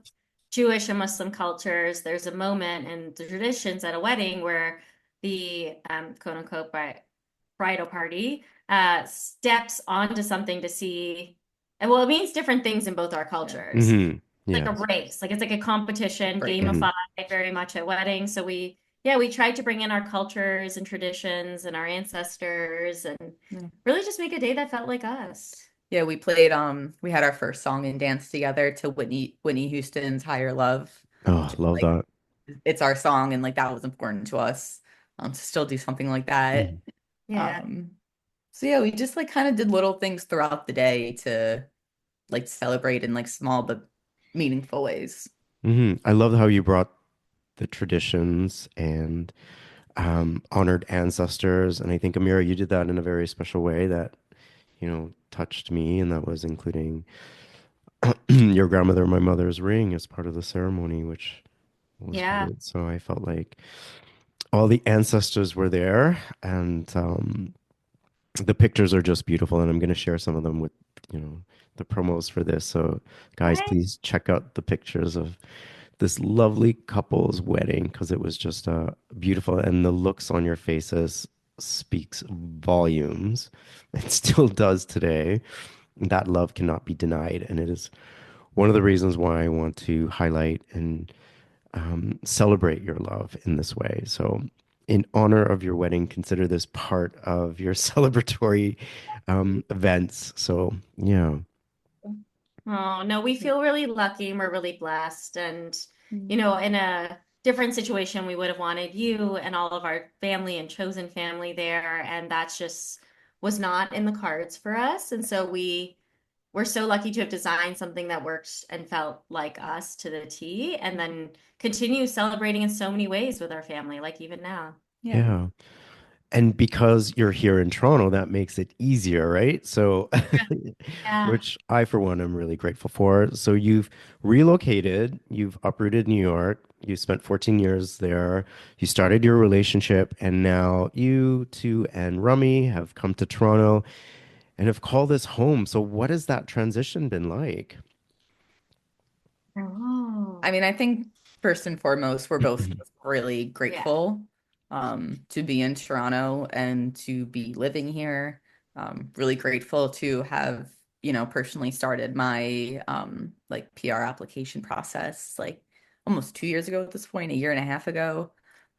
Jewish and Muslim cultures, there's a moment in the traditions at a wedding where the quote unquote bridal party steps onto something to see. And well, it means different things in both our Yeah. cultures. Hmm. Like a Yes. race, like it's like a competition, Right. Hmm. gamified very much at weddings. So we tried to bring in our cultures and traditions and our ancestors and Yeah. really just make a day that felt like us. Yeah, we had our first song and dance together to Whitney Houston's Higher Love. Oh, Just love like that. it's our song and like that was important to us. To still do something like that. Mhm. Yeah. Um so yeah, we just like kind of did little things throughout the day to like celebrate in like small but meaningful ways. I love how you brought the traditions and honored ancestors. And I think, Amira, you did that in a very special way that, touched me. And that was including your grandmother, my mother's ring as part of the ceremony, which was Yeah. great. So I felt like all the ancestors were there, and the pictures are just beautiful. And I'm going to share some of them with, you know, the promos for this. So, guys, Okay. please check out the pictures of this lovely couple's wedding because it was just beautiful, and the looks on your faces speaks volumes. It still does today. That love cannot be denied, and it is one of the reasons why I want to highlight and celebrate your love in this way. So, in honor of your wedding, consider this part of your celebratory events. So, yeah. Oh, no, we Yeah. feel really lucky and we're really blessed. And, Mm. in a different situation, we would have wanted you and all of our family and chosen family there. And that's just was not in the cards for us. And so we're so lucky to have designed something that worked and felt like us to the T, and then continue celebrating in so many ways with our family, like even now. Yeah. Yeah. And because you're here in Toronto, that makes it easier, right? So, Yeah. which I, for one, am really grateful for. So, you've relocated, you've uprooted New York, you spent 14 years there, you started your relationship, and now you two and Rummy have come to Toronto and have called this home. So, what has that transition been like? Oh, I mean, I think first and foremost, we're both just really yeah. grateful to be in Toronto and to be living here. Really grateful to have, personally started my like PR application process like almost 2 years ago at this point, a year and a half ago.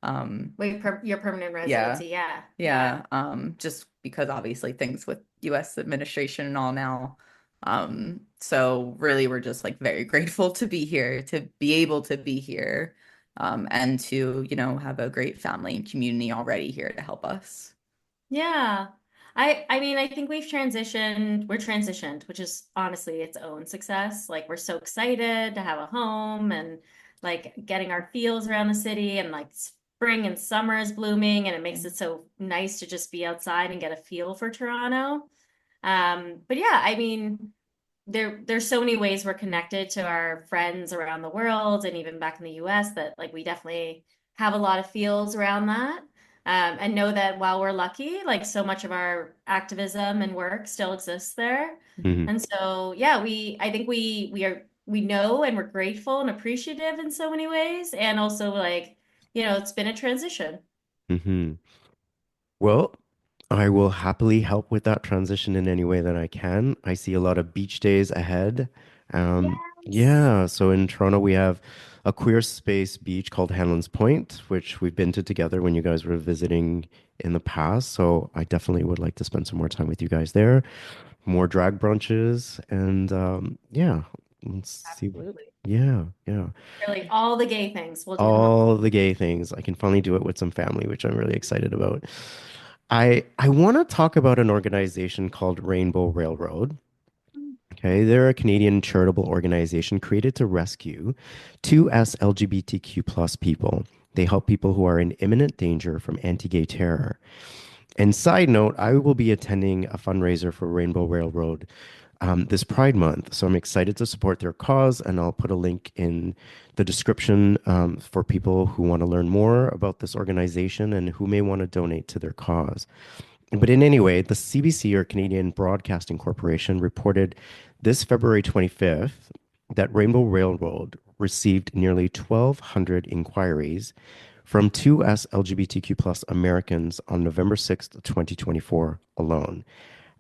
Um, Wait, your permanent yeah, residency. Yeah. Yeah. yeah, just because obviously things with US administration and all now. So really we're just like very grateful to be here, to be able to be here, and to, have a great family and community already here to help us. Yeah. I mean, I think we're transitioned, which is honestly its own success. Like we're so excited to have a home and like getting our feels around the city, and like spring and summer is blooming, and it Yeah. makes it so nice to just be outside and get a feel for Toronto. But yeah, I mean, there's so many ways we're connected to our friends around the world and even back in the US that like we definitely have a lot of feels around that. And know that while we're lucky, like so much of our activism and work still exists there. Hmm. And so yeah, I think we know and we're grateful and appreciative in so many ways. And also like, it's been a transition. Hmm. Well, I will happily help with that transition in any way that I can. I see a lot of beach days ahead. Yes. Yeah, so in Toronto, we have a queer space beach called Hanlon's Point, which we've been to together when you guys were visiting in the past. So I definitely would like to spend some more time with you guys there. More drag brunches, and yeah, let's see. Absolutely. Yeah, yeah. Really, all the gay things. We'll do them all. All the gay things. I can finally do it with some family, which I'm really excited about. I want to talk about an organization called Rainbow Railroad. Okay, they're a Canadian charitable organization created to rescue two S LGBTQ plus people. They help people who are in imminent danger from anti-gay terror. And side note, I will be attending a fundraiser for Rainbow Railroad this Pride Month. So I'm excited to support their cause, and I'll put a link in the description for people who want to learn more about this organization and who may want to donate to their cause. But in any way, the CBC, or Canadian Broadcasting Corporation, reported this February 25th that Rainbow Railroad received nearly 1,200 inquiries from two S LGBTQ plus Americans on November 6th, 2024 alone,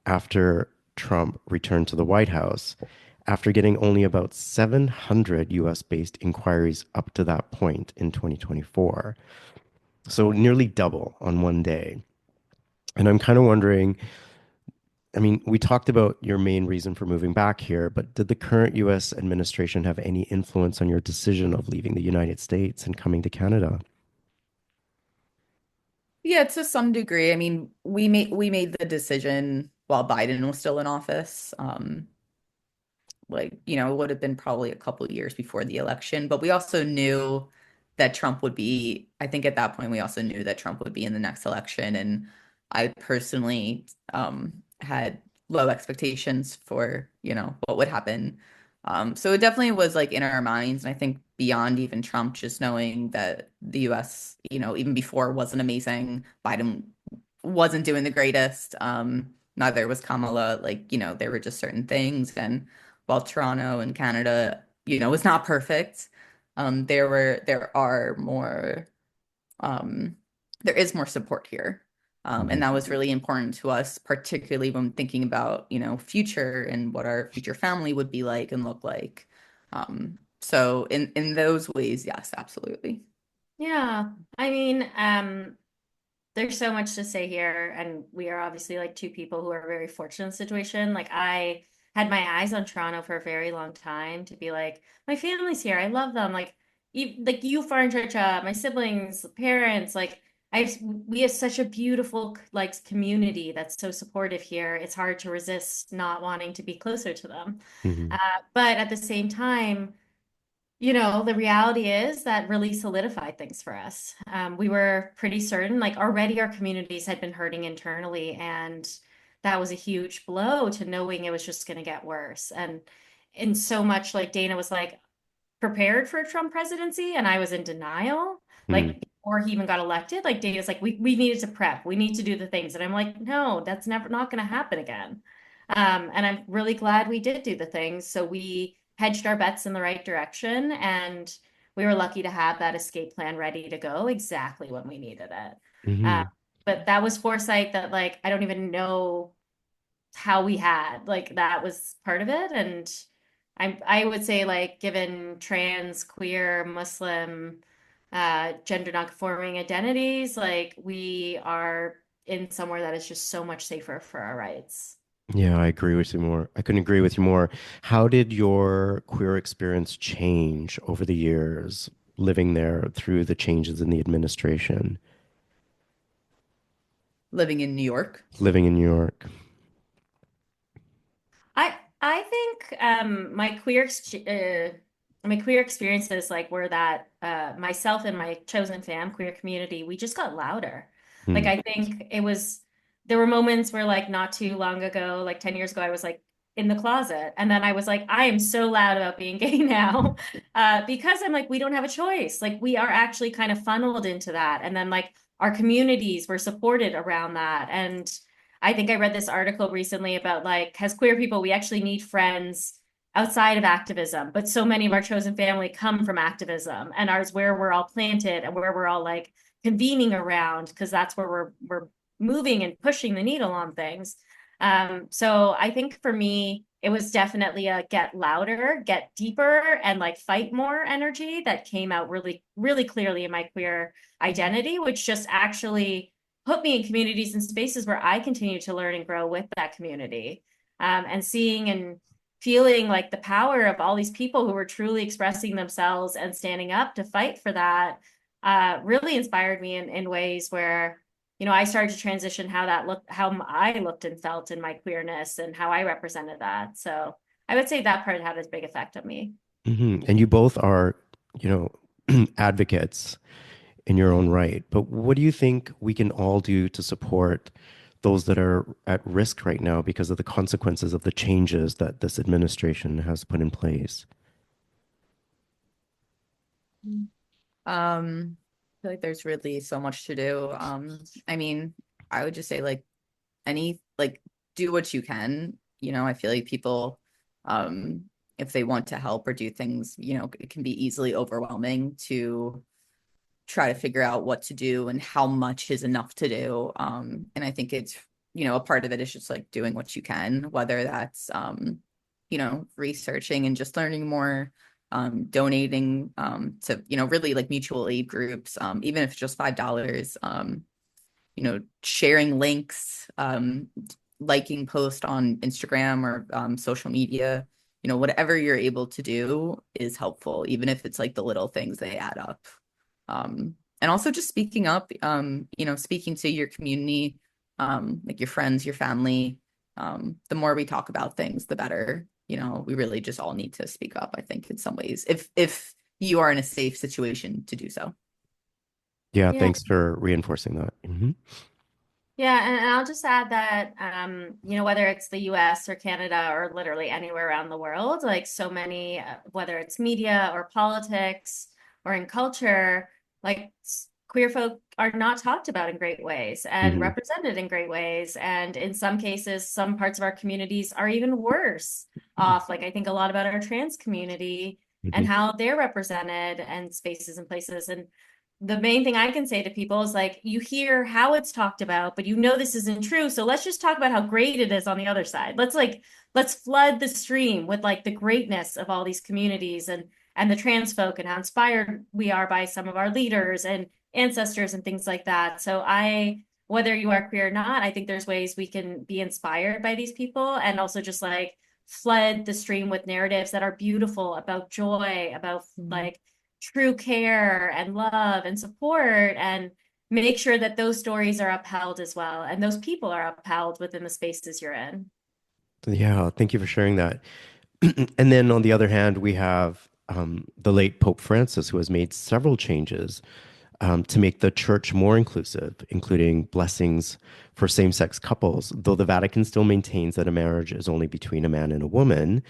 after Trump returned to the White House, after getting only about 700 US based inquiries up to that point in 2024. So nearly double on one day. And I'm kind of wondering, I mean, we talked about your main reason for moving back here, but did the current US administration have any influence on your decision of leaving the United States and coming to Canada? Yeah, to some degree. I mean, we made the decision while Biden was still in office. Like, it would have been probably a couple of years before the election, but we also knew that Trump would be, I think at that point, we also knew that Trump would be in the next election. And I personally had low expectations for, what would happen. So it definitely was like in our minds. And I think beyond even Trump, just knowing that the US, even before wasn't amazing, Biden wasn't doing the greatest. Neither was Kamala. Like, there were just certain things. And while Toronto and Canada, was not perfect, there are more, um, there is more support here. And Mhm. that was really important to us, particularly when thinking about, future and what our future family would be like and look like. So in those ways, yes, absolutely. Yeah. I mean, there's so much to say here, and we are obviously like two people who are very fortunate in the situation. Like I had my eyes on Toronto for a very long time to be like, my family's here. I love them. Like you, Farnchicha, my siblings, parents, like we have such a beautiful like community that's so supportive here. It's hard to resist not wanting to be closer to them. Uh, Mhm. but at the same time, the reality is that really solidified things for us. We were pretty certain, like already our communities had been hurting internally, and that was a huge blow to knowing it was just going to get worse. And in so much, like Dana was like, prepared for a Trump presidency, and I was in denial. Mhm. Like before he even got elected, like Dana's like, we needed to prep, we need to do the things. And I'm like, no, that's never not gonna happen again. And I'm really glad we did do the things. So we hedged our bets in the right direction, and we were lucky to have that escape plan ready to go exactly when we needed it. Uh, Mhm. but that was foresight that like I don't even know how we had. Like that was part of it. And I would say like given trans, queer, Muslim, gender nonconforming identities, like we are in somewhere that is just so much safer for our rights. Yeah, I agree with you more. I couldn't agree with you more. How did your queer experience change over the years living there through the changes in the administration, Living in New York. living in New York? I think my queer experiences like were that myself and my chosen fam queer community we just got louder. Like Hmm. I think there were moments where like not too long ago, like 10 years ago, I was like in the closet. And then I was like, I am so loud about being gay now, because I'm like, we don't have a choice. Like we are actually kind of funneled into that. And then like our communities were supported around that. And I think I read this article recently about like, as queer people, we actually need friends outside of activism, but so many of our chosen family come from activism and ours where we're all planted and where we're all like convening around because that's where we're moving and pushing the needle on things. So I think for me, it was definitely a get louder, get deeper, and like fight more energy that came out really, really clearly in my queer identity, which just actually put me in communities and spaces where I continue to learn and grow with that community. And seeing and feeling like the power of all these people who were truly expressing themselves and standing up to fight for that really inspired me in ways where, you know, I started to transition how that looked, how I looked and felt in my queerness and how I represented that. So I would say that part had a big effect on me. And you both are, you know, advocates in your own right. But what do you think we can all do to support those that are at risk right now because of the consequences of the changes that this administration has put in place? I feel like there's really so much to do. I mean, I would just say like like do what you can. You know, I feel like people, if they want to help or do things, you know, it can be easily overwhelming to try to figure out what to do and how much is enough to do. And I think it's, you know, a part of it is just like doing what you can, whether that's, you know, researching and just learning more, donating to, you know, really like mutual aid groups, even if it's just $5, you know, sharing links, liking post on Instagram or social media, you know, whatever you're able to do is helpful, even if it's like the little things they add up. And also just speaking up, you know, speaking to your community, like your friends, your family. The more we talk about things, the better. You know, we really just all need to speak up, I think, in some ways, if you are in a safe situation to do so. Yeah, Yeah. thanks for reinforcing that. Yeah, and I'll just add that, you know, whether it's the US or Canada or literally anywhere around the world, like so many, whether it's media or politics or in culture, like queer folk are not talked about in great ways and Hmm. represented in great ways. And in some cases, some parts of our communities are even worse off. Like I think a lot about our trans community and Hmm. how they're represented and spaces and places. And the main thing I can say to people is like, you hear how it's talked about, but you know this isn't true. So let's just talk about how great it is on the other side. Let's flood the stream with like the greatness of all these communities and the trans folk and how inspired we are by some of our leaders and ancestors and things like that. So whether you are queer or not, I think there's ways we can be inspired by these people and also just like flood the stream with narratives that are beautiful about joy, about Mhm. like true care and love and support and make sure that those stories are upheld as well and those people are upheld within the spaces you're in. Yeah, thank you for sharing that. And then on the other hand, we have the late Pope Francis, who has made several changes to make the church more inclusive, including blessings for same sex couples. Though the Vatican still maintains that a marriage is only between a man and a woman,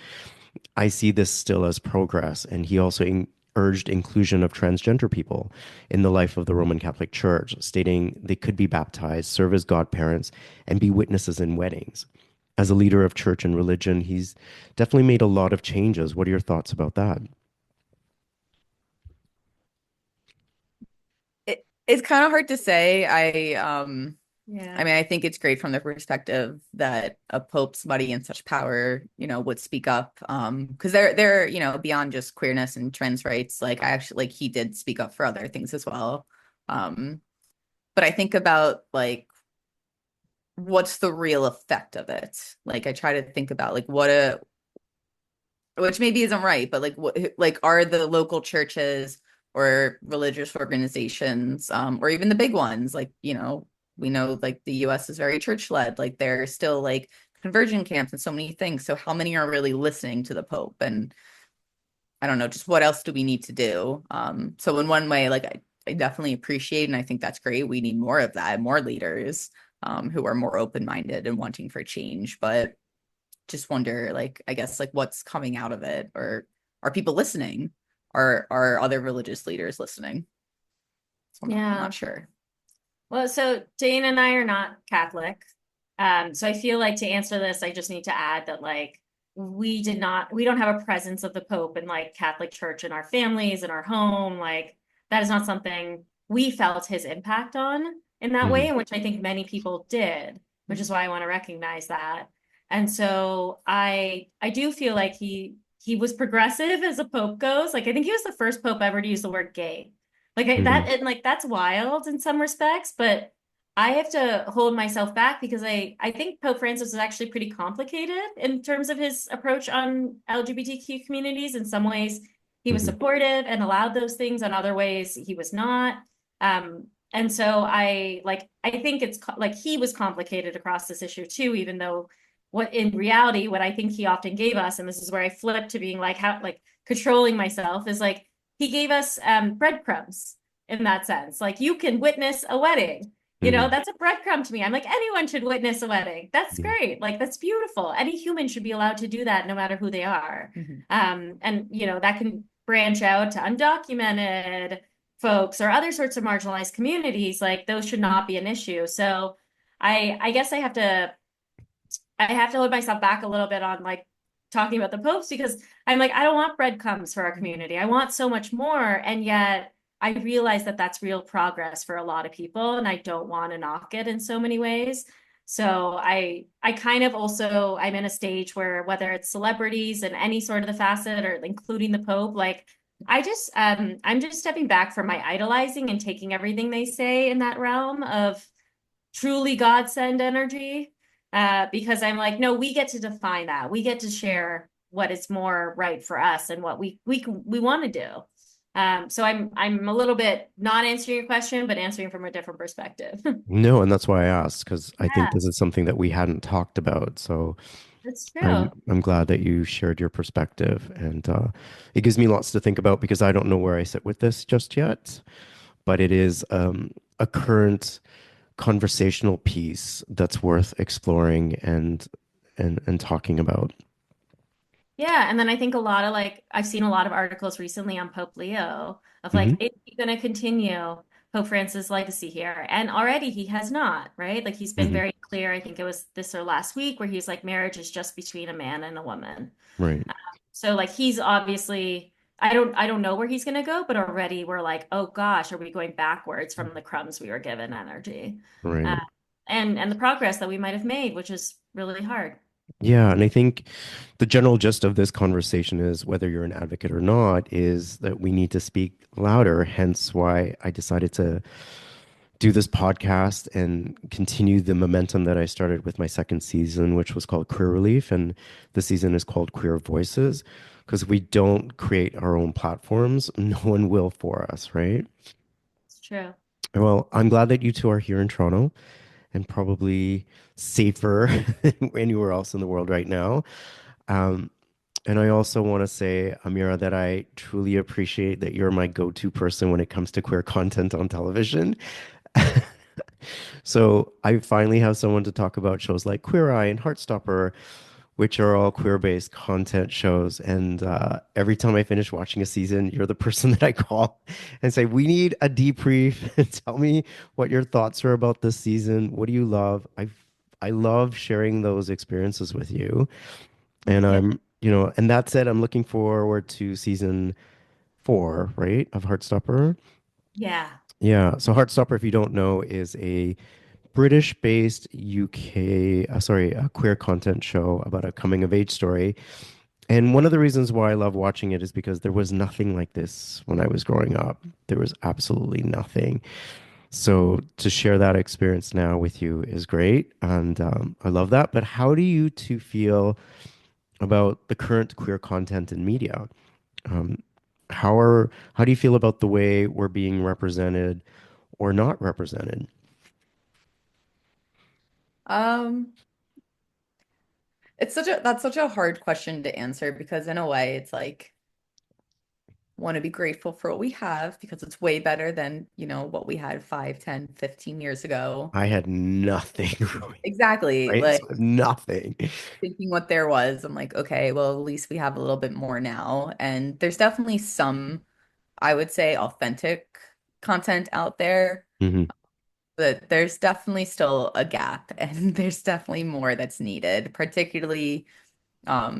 I see this still as progress. And he also urged inclusion of transgender people in the life of the Roman Catholic Church, stating they could be baptized, serve as godparents, and be witnesses in weddings. As a leader of church and religion, he's definitely made a lot of changes. What are your thoughts about that? It's kind of hard to say. I Yeah. mean, I think it's great from the perspective that a pope, somebody in such power, you know, would speak up. Because they're, you know, beyond just queerness and trans rights. Like I actually like he did speak up for other things as well. Um, but I think about like what's the real effect of it? Like I try to think about like what a which maybe isn't right, but like what like are the local churches or religious organizations, or even the big ones, like, you know, we know like the US is very church led, like there are still like conversion camps and so many things. So how many are really listening to the Pope? And I don't know, just what else do we need to do? So in one way, like I definitely appreciate and I think that's great. We need more of that, more leaders who are more open-minded and wanting for change. But just wonder, like, I guess, like, what's coming out of it, or are people listening? Are other religious leaders listening? So I'm Yeah. not sure. Well, so Dane and I are not Catholic. So I feel like to answer this, I just need to add that like we don't have a presence of the Pope in like Catholic Church in our families, in our home. Like that is not something we felt his impact on in that way, Hmm. in which I think many people did, which is why I want to recognize that. And so I do feel like he was progressive as a Pope goes. Like I think he was the first Pope ever to use the word gay. Hmm. That and like that's wild in some respects, but I have to hold myself back because I think Pope Francis is actually pretty complicated in terms of his approach on LGBTQ communities. In some ways, he was Hmm. supportive and allowed those things. In other ways, he was not. And so I think like he was complicated across this issue too, even though what in reality, what I think he often gave us, and this is where I flip to being like how like controlling myself is like he gave us breadcrumbs in that sense. Like you can witness a wedding. You know, Hmm. that's a breadcrumb to me. I'm like, anyone should witness a wedding. That's Hmm. great. Like, that's beautiful. Any human should be allowed to do that no matter who they are. Mhm. And, you know, that can branch out to undocumented folks or other sorts of marginalized communities. Like, those should not be an issue. So I guess I have to hold myself back a little bit on like talking about the popes because I'm like, I don't want breadcrumbs for our community. I want so much more. And yet I realize that that's real progress for a lot of people. And I don't want to knock it in so many ways. So I kind of also, I'm in a stage where whether it's celebrities and any sort of the facet or including the Pope, like I'm just stepping back from my idolizing and taking everything they say in that realm of truly God send energy. Because I'm like, no, we get to define that. We get to share what is more right for us and what we want to do. So I'm a little bit not answering your question, but answering from a different perspective. No, and that's why I asked because I think Yeah, this is something that we hadn't talked about. So that's I'm true. I'm glad that you shared your perspective, and it gives me lots to think about because I don't know where I sit with this just yet. But it is a current conversational piece that's worth exploring and talking about. Yeah, and then I think a lot of like I've seen a lot of articles recently on Pope Leo of Hmm. like, is he going to continue Pope Francis' legacy here? And already he has not, right? Like he's been Hmm. very clear. I think it was this or last week where he's like, marriage is just between a man and a woman. Right, So like he's obviously I don't know where he's going to go, but already we're like, oh gosh, are we going backwards from the crumbs we were given energy? Uh, right. and the progress that we might have made, which is really hard. Yeah, and I think the general gist of this conversation is whether you're an advocate or not, is that we need to speak louder. Hence why I decided to do this podcast and continue the momentum that I started with my second season, which was called Queer Relief. And the season is called Queer Voices. Because if we don't create our own platforms, no one will for us, right? It's true. Well, I'm glad that you two are here in Toronto and probably safer than anywhere else in the world right now. Um, and I also want to say, Amira, that I truly appreciate that you're my go-to person when it comes to queer content on television. So I finally have someone to talk about shows like Queer Eye and Heartstopper, which are all queer-based content shows. And every time I finish watching a season, you're the person that I call and say, "We need a debrief. Tell me what your thoughts are about this season. What do you love?" I love sharing those experiences with you. And Thank you. and that said, I'm looking forward to season 4, right, of Heartstopper. Yeah. Yeah. So Heartstopper, if you don't know, is a British-based UK, a queer content show about a coming of age story. And one of the reasons why I love watching it is because there was nothing like this when I was growing up. There was absolutely nothing. So to share that experience now with you is great, and I love that. But how do you two feel about the current queer content in media? Um, how do you feel about the way we're being represented or not represented? Um, it's such a that's such a hard question to answer because in a way it's like want to be grateful for what we have because it's way better than, what we had 5, 10, 15 years ago. I had nothing, Exactly. right? So Like I have nothing. thinking what there was, I'm like, okay, well, at least we have a little bit more now. And there's definitely some, I would say, authentic content out there, Hmm. but there's definitely still a gap and there's definitely more that's needed, particularly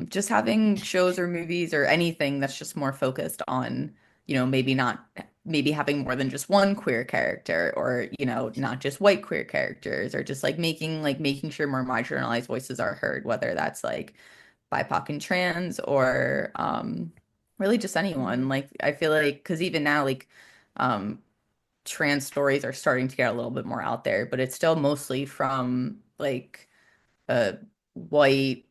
just having shows or movies or anything that's just more focused on, maybe having more than just one queer character or, not just white queer characters or just like making sure more marginalized voices are heard, whether that's like BIPOC and trans or really just anyone. Like I feel like because even now, like um trans stories are starting to get a little bit more out there, but it's still mostly from like a white,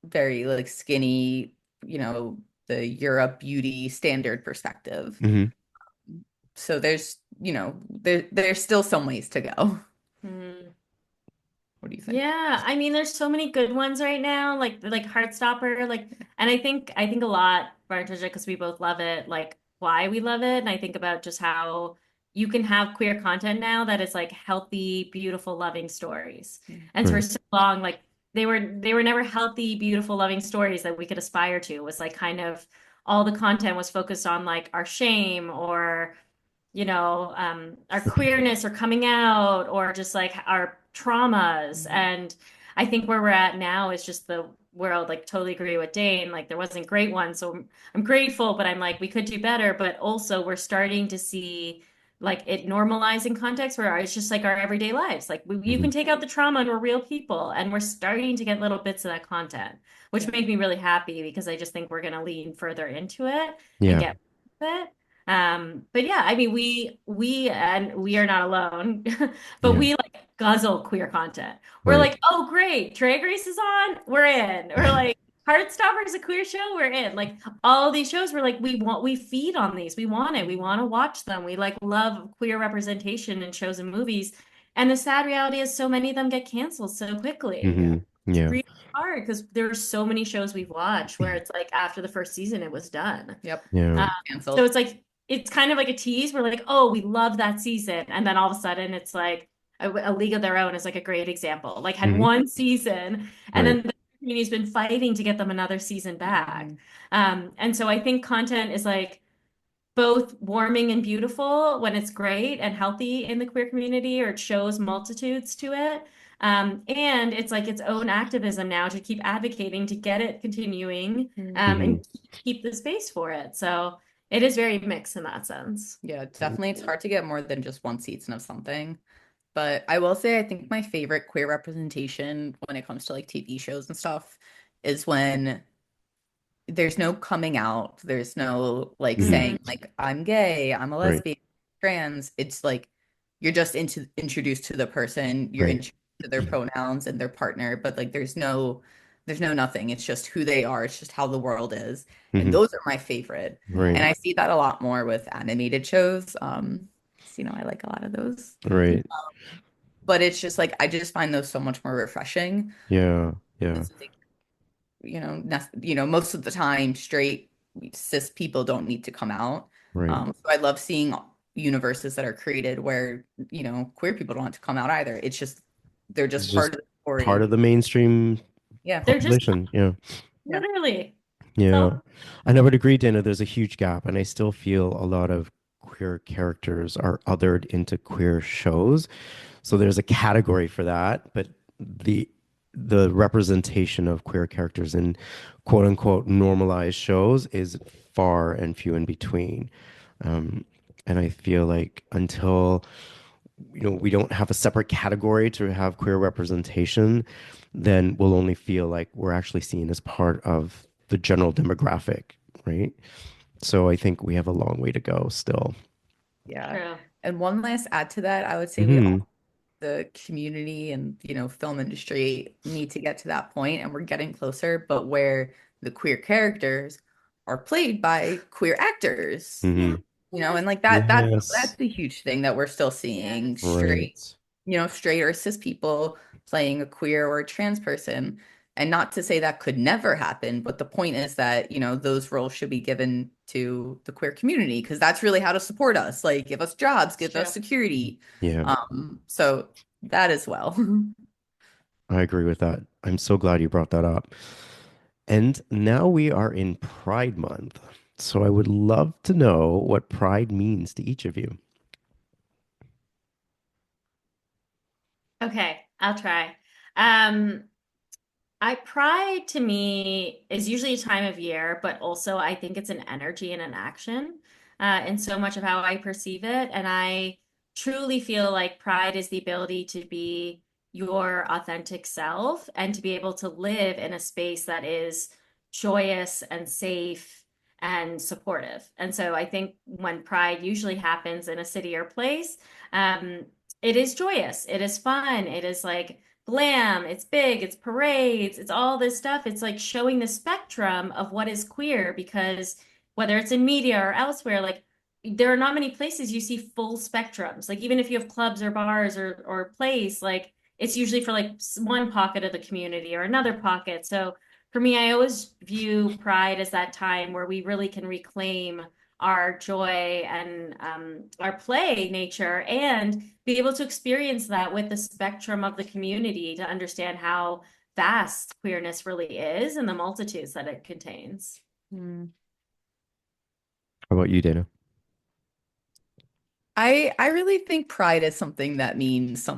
very like skinny, the Europe beauty standard perspective. Hmm. So there's still some ways to go. Mhm. What do you think? Yeah, I mean, there's so many good ones right now, like Heartstopper, and I think a lot, Bartosha, because we both love it, like why we love it, and I think about just how you can have queer content now that is like healthy, beautiful, loving stories, and so for Right. so long, like they were never healthy, beautiful, loving stories that we could aspire to. It was like kind of all the content was focused on like our shame or our queerness or coming out or just like our traumas. Mhm. And I think where we're at now is just the world, like totally agree with Dane. Like there wasn't great ones. So I'm grateful, but I'm like, we could do better. But also we're starting to see like it normalizing context where it's just like our everyday lives. Like you Hmm. can take out the trauma and we're real people. And we're starting to get little bits of that content, which Yeah. make me really happy because I just think we're going to lean further into it and Yeah. get it. But yeah, I mean, we are not alone, but Yeah. we like guzzle queer content. We're Right. like, oh great, Drag Race is on, we're in. We're like, Heartstopper is a queer show, we're in. Like all these shows, we're like, we feed on these, we want it, we want to watch them. We like love queer representation in shows and movies. And the sad reality is, so many of them get canceled so quickly. Yeah. Hmm. Yeah. Really hard because there are so many shows we've watched where it's like after the first season, it was done. Yep. Yeah. Um, so Canceled. it's like it's kind of like a tease. We're like, oh, we love that season, and then all of a sudden, it's like a League of Their Own is like a great example. Like had Hmm. one season, and Right. then the community's been fighting to get them another season back. Mhm. And so I think content is like both warming and beautiful when it's great and healthy in the queer community, or it shows multitudes to it. And it's like its own activism now to keep advocating to get it continuing, Hmm. and keep the space for it. So it is very mixed in that sense. Yeah, definitely it's hard to get more than just one season of something. But I will say I think my favorite queer representation when it comes to like TV shows and stuff is when there's no coming out. There's no like Hmm. saying like I'm gay, I'm a Right. lesbian, trans. It's like you're just introduced to the person, you're Right. introduced to their pronouns and their partner, but like there's no nothing. It's just who they are. It's just how the world is. And Hmm. those are my favorite. And Right. I see that a lot more with animated shows. So, I like a lot of those. Right. But it's just like I just find those so much more refreshing. Yeah. Yeah. It's like, most of the time, straight cis people don't need to come out. Right. So I love seeing universes that are created where, queer people don't have to come out either. It's just they're It's just part just of the part story. of the mainstream Yeah. They're just population. Yeah. Yeah. literally Yeah. so. And I would agree, Dana, there's a huge gap, and I still feel a lot of queer characters are othered into queer shows. So there's a category for that, but the the representation of queer characters in quote unquote normalized shows is far and few in between. Um, and I feel like until we don't have a separate category to have queer representation, then we'll only feel like we're actually seen as part of the general demographic, right? So I think we have a long way to go still. Yeah. True. And one last add to that, I would say we Hmm. all, the community and, film industry need to get to that point, and we're getting closer, but where the queer characters are played by queer actors, Yeah. Hmm. and like that's Yes. the huge thing that we're still seeing Yes. straight, Right. straight or cis people playing a queer or a trans person. And not to say that could never happen, but the point is that, those roles should be given to the queer community because that's really how to support us. Like, give us jobs, It's give true. us security. Yeah, So that as well. I agree with that. I'm so glad you brought that up. And now we are in Pride Month. So I would love to know what Pride means to each of you. Okay, I'll try. Um, Pride to me is usually a time of year, but also I think it's an energy and an action, in so much of how I perceive it. And I truly feel like pride is the ability to be your authentic self and to be able to live in a space that is joyous and safe and supportive. And so I think when pride usually happens in a city or place, um, it is joyous, it is fun, it is like glam, it's big, it's parades, it's all this stuff. It's like showing the spectrum of what is queer because whether it's in media or elsewhere, like there are not many places you see full spectrums. Like even if you have clubs or bars or place, like it's usually for like one pocket of the community or another pocket. So for me, I always view Pride as that time where we really can reclaim our joy and our play nature and be able to experience that with the spectrum of the community to understand how vast queerness really is and the multitudes that it contains. Hmm. How about you, Dana? I really think pride is something that means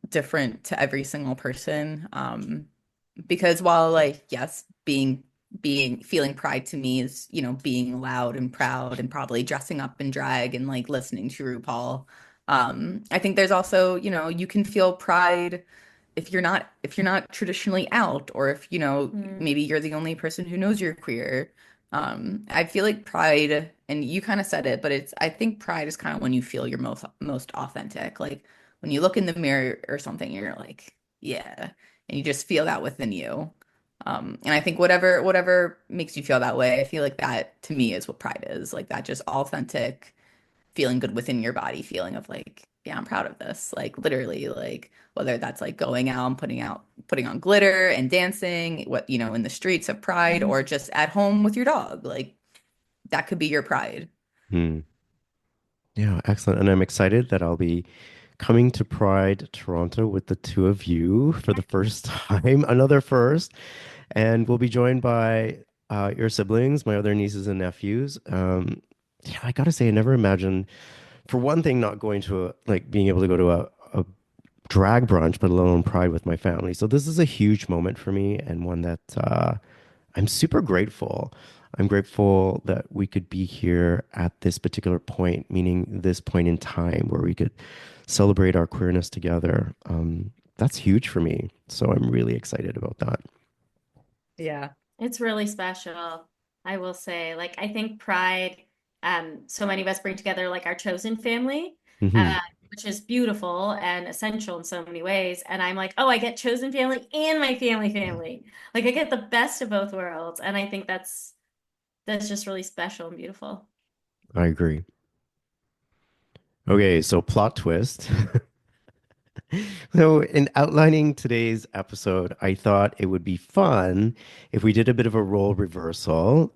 different to every single person. Because while like yes, being feeling pride to me is, being loud and proud and probably dressing up in drag and like listening to RuPaul. I think there's also, you can feel pride if you're not traditionally out or if Mm. maybe you're the only person who knows you're queer. I feel like pride, and you kind of said it, but I think pride is kind of when you feel your most authentic, like when you look in the mirror or something, you're like, yeah, and you just feel that within you. And I think whatever makes you feel that way, I feel like that to me is what pride is, like that just authentic feeling good within your body feeling of like, yeah, I'm proud of this. Like literally, like whether that's like going out and putting on glitter and dancing, in the streets of Pride or just at home with your dog. Like that could be your pride. Hmm. Yeah, excellent. And I'm excited that I'll be coming to Pride Toronto with the two of you for the first time, another first. And we'll be joined by your siblings, my other nieces and nephews. Yeah, I gotta say, I never imagined, for one thing, not going to like being able to go to a drag brunch, but alone Pride with my family. So this is a huge moment for me and one that I'm super grateful. I'm grateful that we could be here at this particular point, meaning this point in time where we could celebrate our queerness together. That's huge for me. So I'm really excited about that. Yeah. It's really special, I will say. Like, I think Pride, so many of us bring together like our chosen family, Hmm. uh, which is beautiful and essential in so many ways. And I'm like, oh, I get chosen family and my family family. Like, I get the best of both worlds. And I think that's just really special and beautiful. I agree. Okay, so plot twist. So, in outlining today's episode, I thought it would be fun if we did a bit of a role reversal.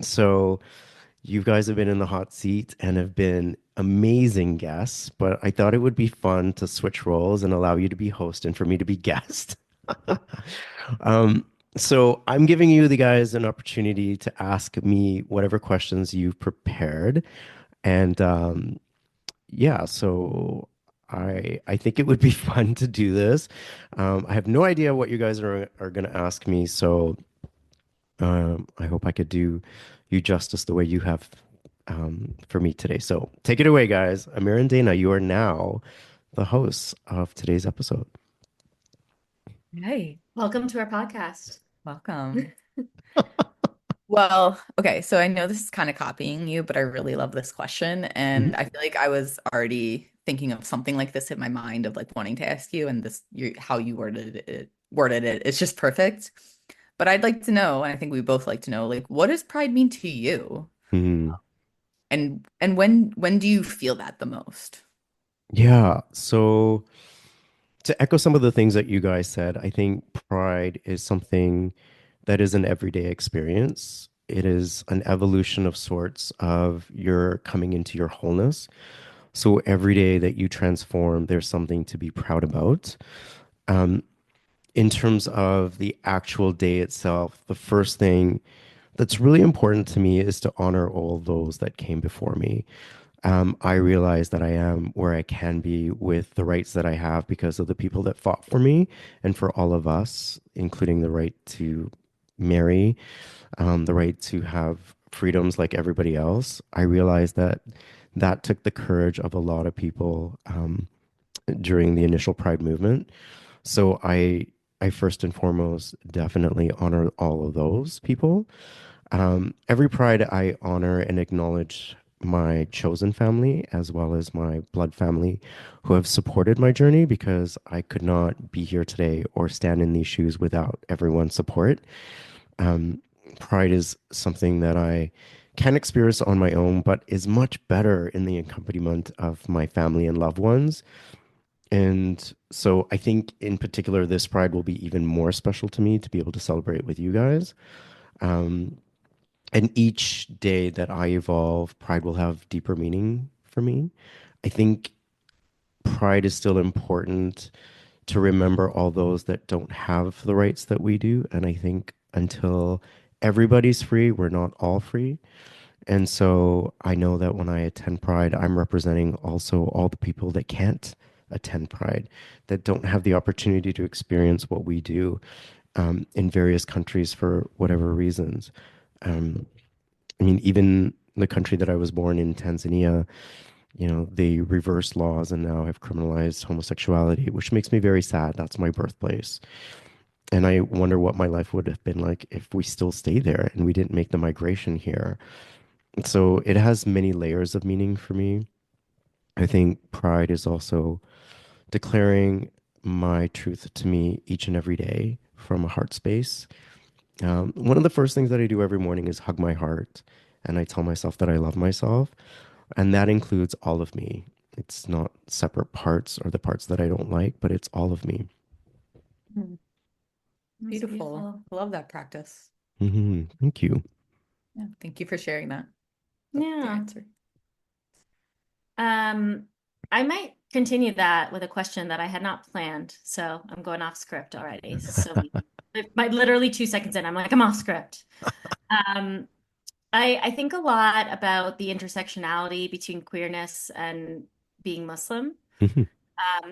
So, you guys have been in the hot seat and have been amazing guests, but I thought it would be fun to switch roles and allow you to be host and for me to be guest. Um, so, I'm giving you the guys an opportunity to ask me whatever questions you've prepared. And yeah, so I think it would be fun to do this. I have no idea what you guys are going to ask me, so I hope I could do you justice the way you have for me today. So take it away, guys. Amir and Dana, you are now the hosts of today's episode. Hey, Welcome to our podcast. welcome. Well, okay, so I know this is kind of copying you, but I really love this question. And Mhm. I feel like I was already thinking of something like this in my mind of like wanting to ask you, and how you worded it, it's just perfect. But I'd like to know, and I think we both like to know, like, what does pride mean to you? Mhm. And when do you feel that the most? Yeah, so to echo some of the things that you guys said, I think pride is something that is an everyday experience. It is an evolution of sorts of your coming into your wholeness. So every day that you transform, there's something to be proud about. Um, in terms of the actual day itself, the first thing that's really important to me is to honor all those that came before me. I realize that I am where I can be with the rights that I have because of the people that fought for me and for all of us, including the right to marry, the right to have freedoms like everybody else. I realize that that took the courage of a lot of people during the initial Pride movement. So I first and foremost definitely honor all of those people. Every Pride, I honor and acknowledge my chosen family as well as my blood family who have supported my journey because I could not be here today or stand in these shoes without everyone's support. Um, Pride is something that I can experience on my own, but is much better in the accompaniment of my family and loved ones. And so I think in particular, this Pride will be even more special to me to be able to celebrate with you guys. Um, and each day that I evolve, pride will have deeper meaning for me. I think pride is still important to remember all those that don't have the rights that we do. And I think until everybody's free, we're not all free. And so I know that when I attend Pride, I'm representing also all the people that can't attend Pride, that don't have the opportunity to experience what we do in various countries for whatever reasons. Um, I mean, even the country that I was born in, Tanzania, they reversed laws and now have criminalized homosexuality, which makes me very sad. That's my birthplace. And I wonder what my life would have been like if we still stayed there and we didn't make the migration here. So it has many layers of meaning for me. I think pride is also declaring my truth to me each and every day from a heart space. One of the first things that I do every morning is hug my heart and I tell myself that I love myself. And that includes all of me. It's not separate parts or the parts that I don't like, but it's all of me. Hmm. That's Beautiful. beautiful. I love that practice. Thank you. Yeah, thank you for sharing that. Your Yeah. answer. Um, I might continue that with a question that I had not planned. So I'm going off script already. So by literally 2 seconds in, I'm like, I'm off script. Um, I think a lot about the intersectionality between queerness and being Muslim.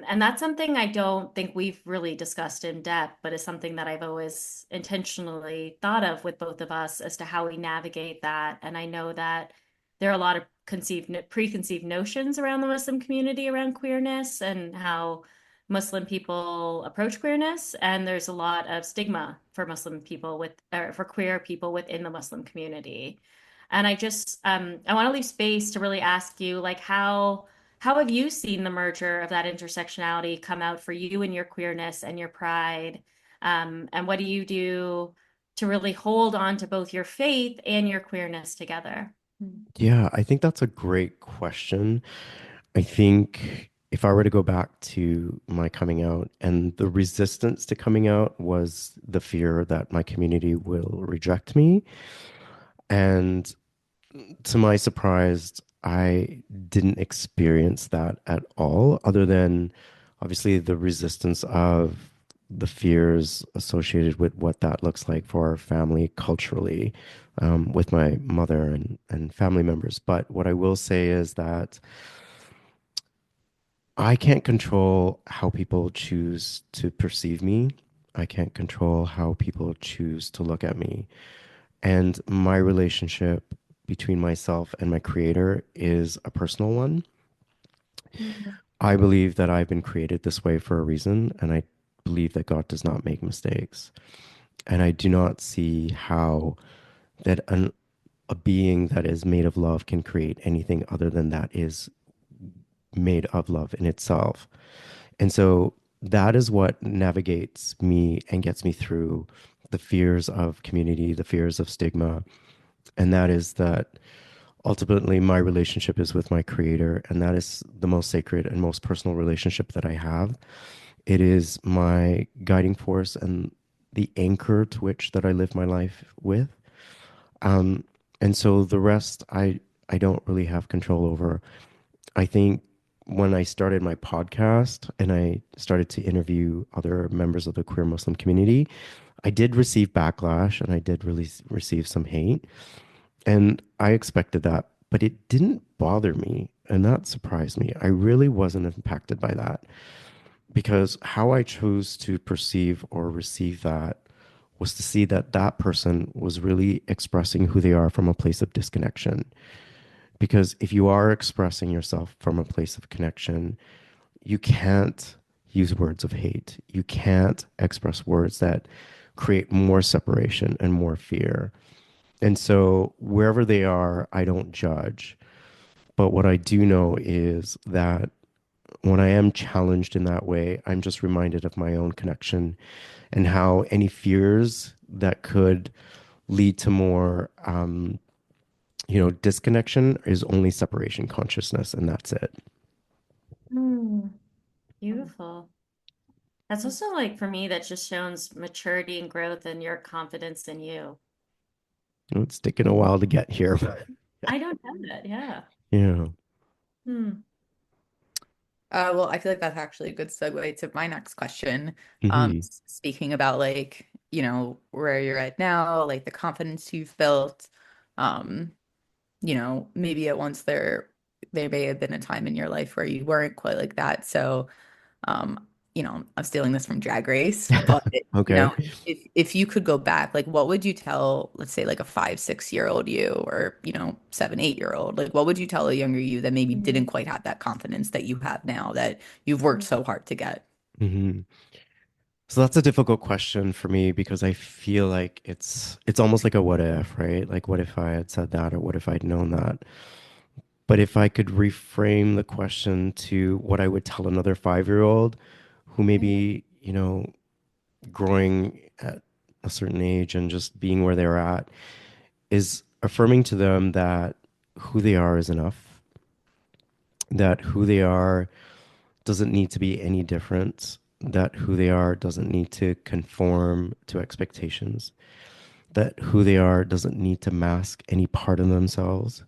And that's something I don't think we've really discussed in depth, but is something that I've always intentionally thought of with both of us as to how we navigate that. And I know that there are a lot of preconceived notions around the Muslim community around queerness and how Muslim people approach queerness. And there's a lot of stigma for Muslim people or for queer people within the Muslim community. And I want to leave space to really ask you, like, how have you seen the merger of that intersectionality come out for you and your queerness and your pride? And what do you do to really hold on to both your faith and your queerness together? Yeah, I think that's a great question. I think if I were to go back to my coming out and the resistance to coming out was the fear that my community will reject me. And to my surprise, I didn't experience that at all, other than obviously the resistance of the fears associated with what that looks like for our family culturally, with my mother and family members. But what I will say is that I can't control how people choose to perceive me. I can't control how people choose to look at me. And my relationship between myself and my creator is a personal one. Mhm. I believe that I've been created this way for a reason, and I believe that God does not make mistakes. And I do not see how a being that is made of love can create anything other than that is made of love in itself. And so that is what navigates me and gets me through the fears of community, the fears of stigma. And that is that ultimately my relationship is with my creator. And that is the most sacred and most personal relationship that I have. It is my guiding force and the anchor to which that I live my life with. Um, and so the rest I don't really have control over. I think when I started my podcast and I started to interview other members of the queer Muslim community, I did receive backlash and I did really receive some hate. And I expected that, but it didn't bother me. And that surprised me. I really wasn't impacted by that because how I chose to perceive or receive that was to see that that person was really expressing who they are from a place of disconnection. Because if you are expressing yourself from a place of connection, you can't use words of hate. You can't express words that create more separation and more fear. And so wherever they are, I don't judge. But what I do know is that when I am challenged in that way, I'm just reminded of my own connection and how any fears that could lead to more, disconnection is only separation consciousness, and that's it. Mm, beautiful. That's also like for me, that just shows maturity and growth and your confidence in you. It's taken a while to get here. I don't know that. Yeah. Yeah. Hmm. Well, I feel like that's actually a good segue to my next question. Hmm. Speaking about like, where you're at now, like the confidence you've built, um, maybe at once there may have been a time in your life where you weren't quite like that. So I'm stealing this from Drag Race, but you know, Okay. if you could go back, like what would you tell, let's say like a 5, 6 year old you, or 7, 8 year old, like what would you tell a younger you that maybe didn't quite have that confidence that you have now that you've worked so hard to get? Hmm. So that's a difficult question for me because I feel like it's almost like a what if, right? Like what if I had said that or what if I'd known that? But if I could reframe the question to what I would tell another 5-year-old who maybe, growing at a certain age and just being where they're at is affirming to them that who they are is enough, that who they are doesn't need to be any different, that who they are doesn't need to conform to expectations, that who they are doesn't need to mask any part of themselves,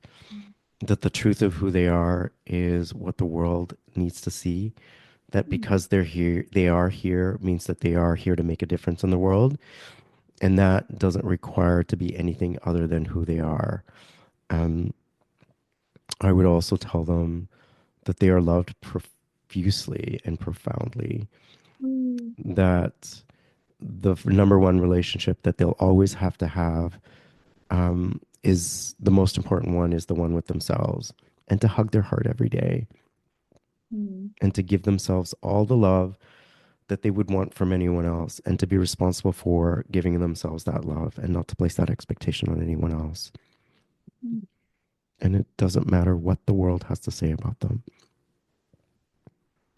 that the truth of who they are is what the world needs to see, that because they are here means that they are here to make a difference in the world. And that doesn't require to be anything other than who they are. Um, I would also tell them that they are loved profusely and profoundly, Mm. that the number one relationship that they'll always have to have is the most important one is the one with themselves, and to hug their heart every day Mm. and to give themselves all the love that they would want from anyone else and to be responsible for giving themselves that love and not to place that expectation on anyone else. Mm. And it doesn't matter what the world has to say about them.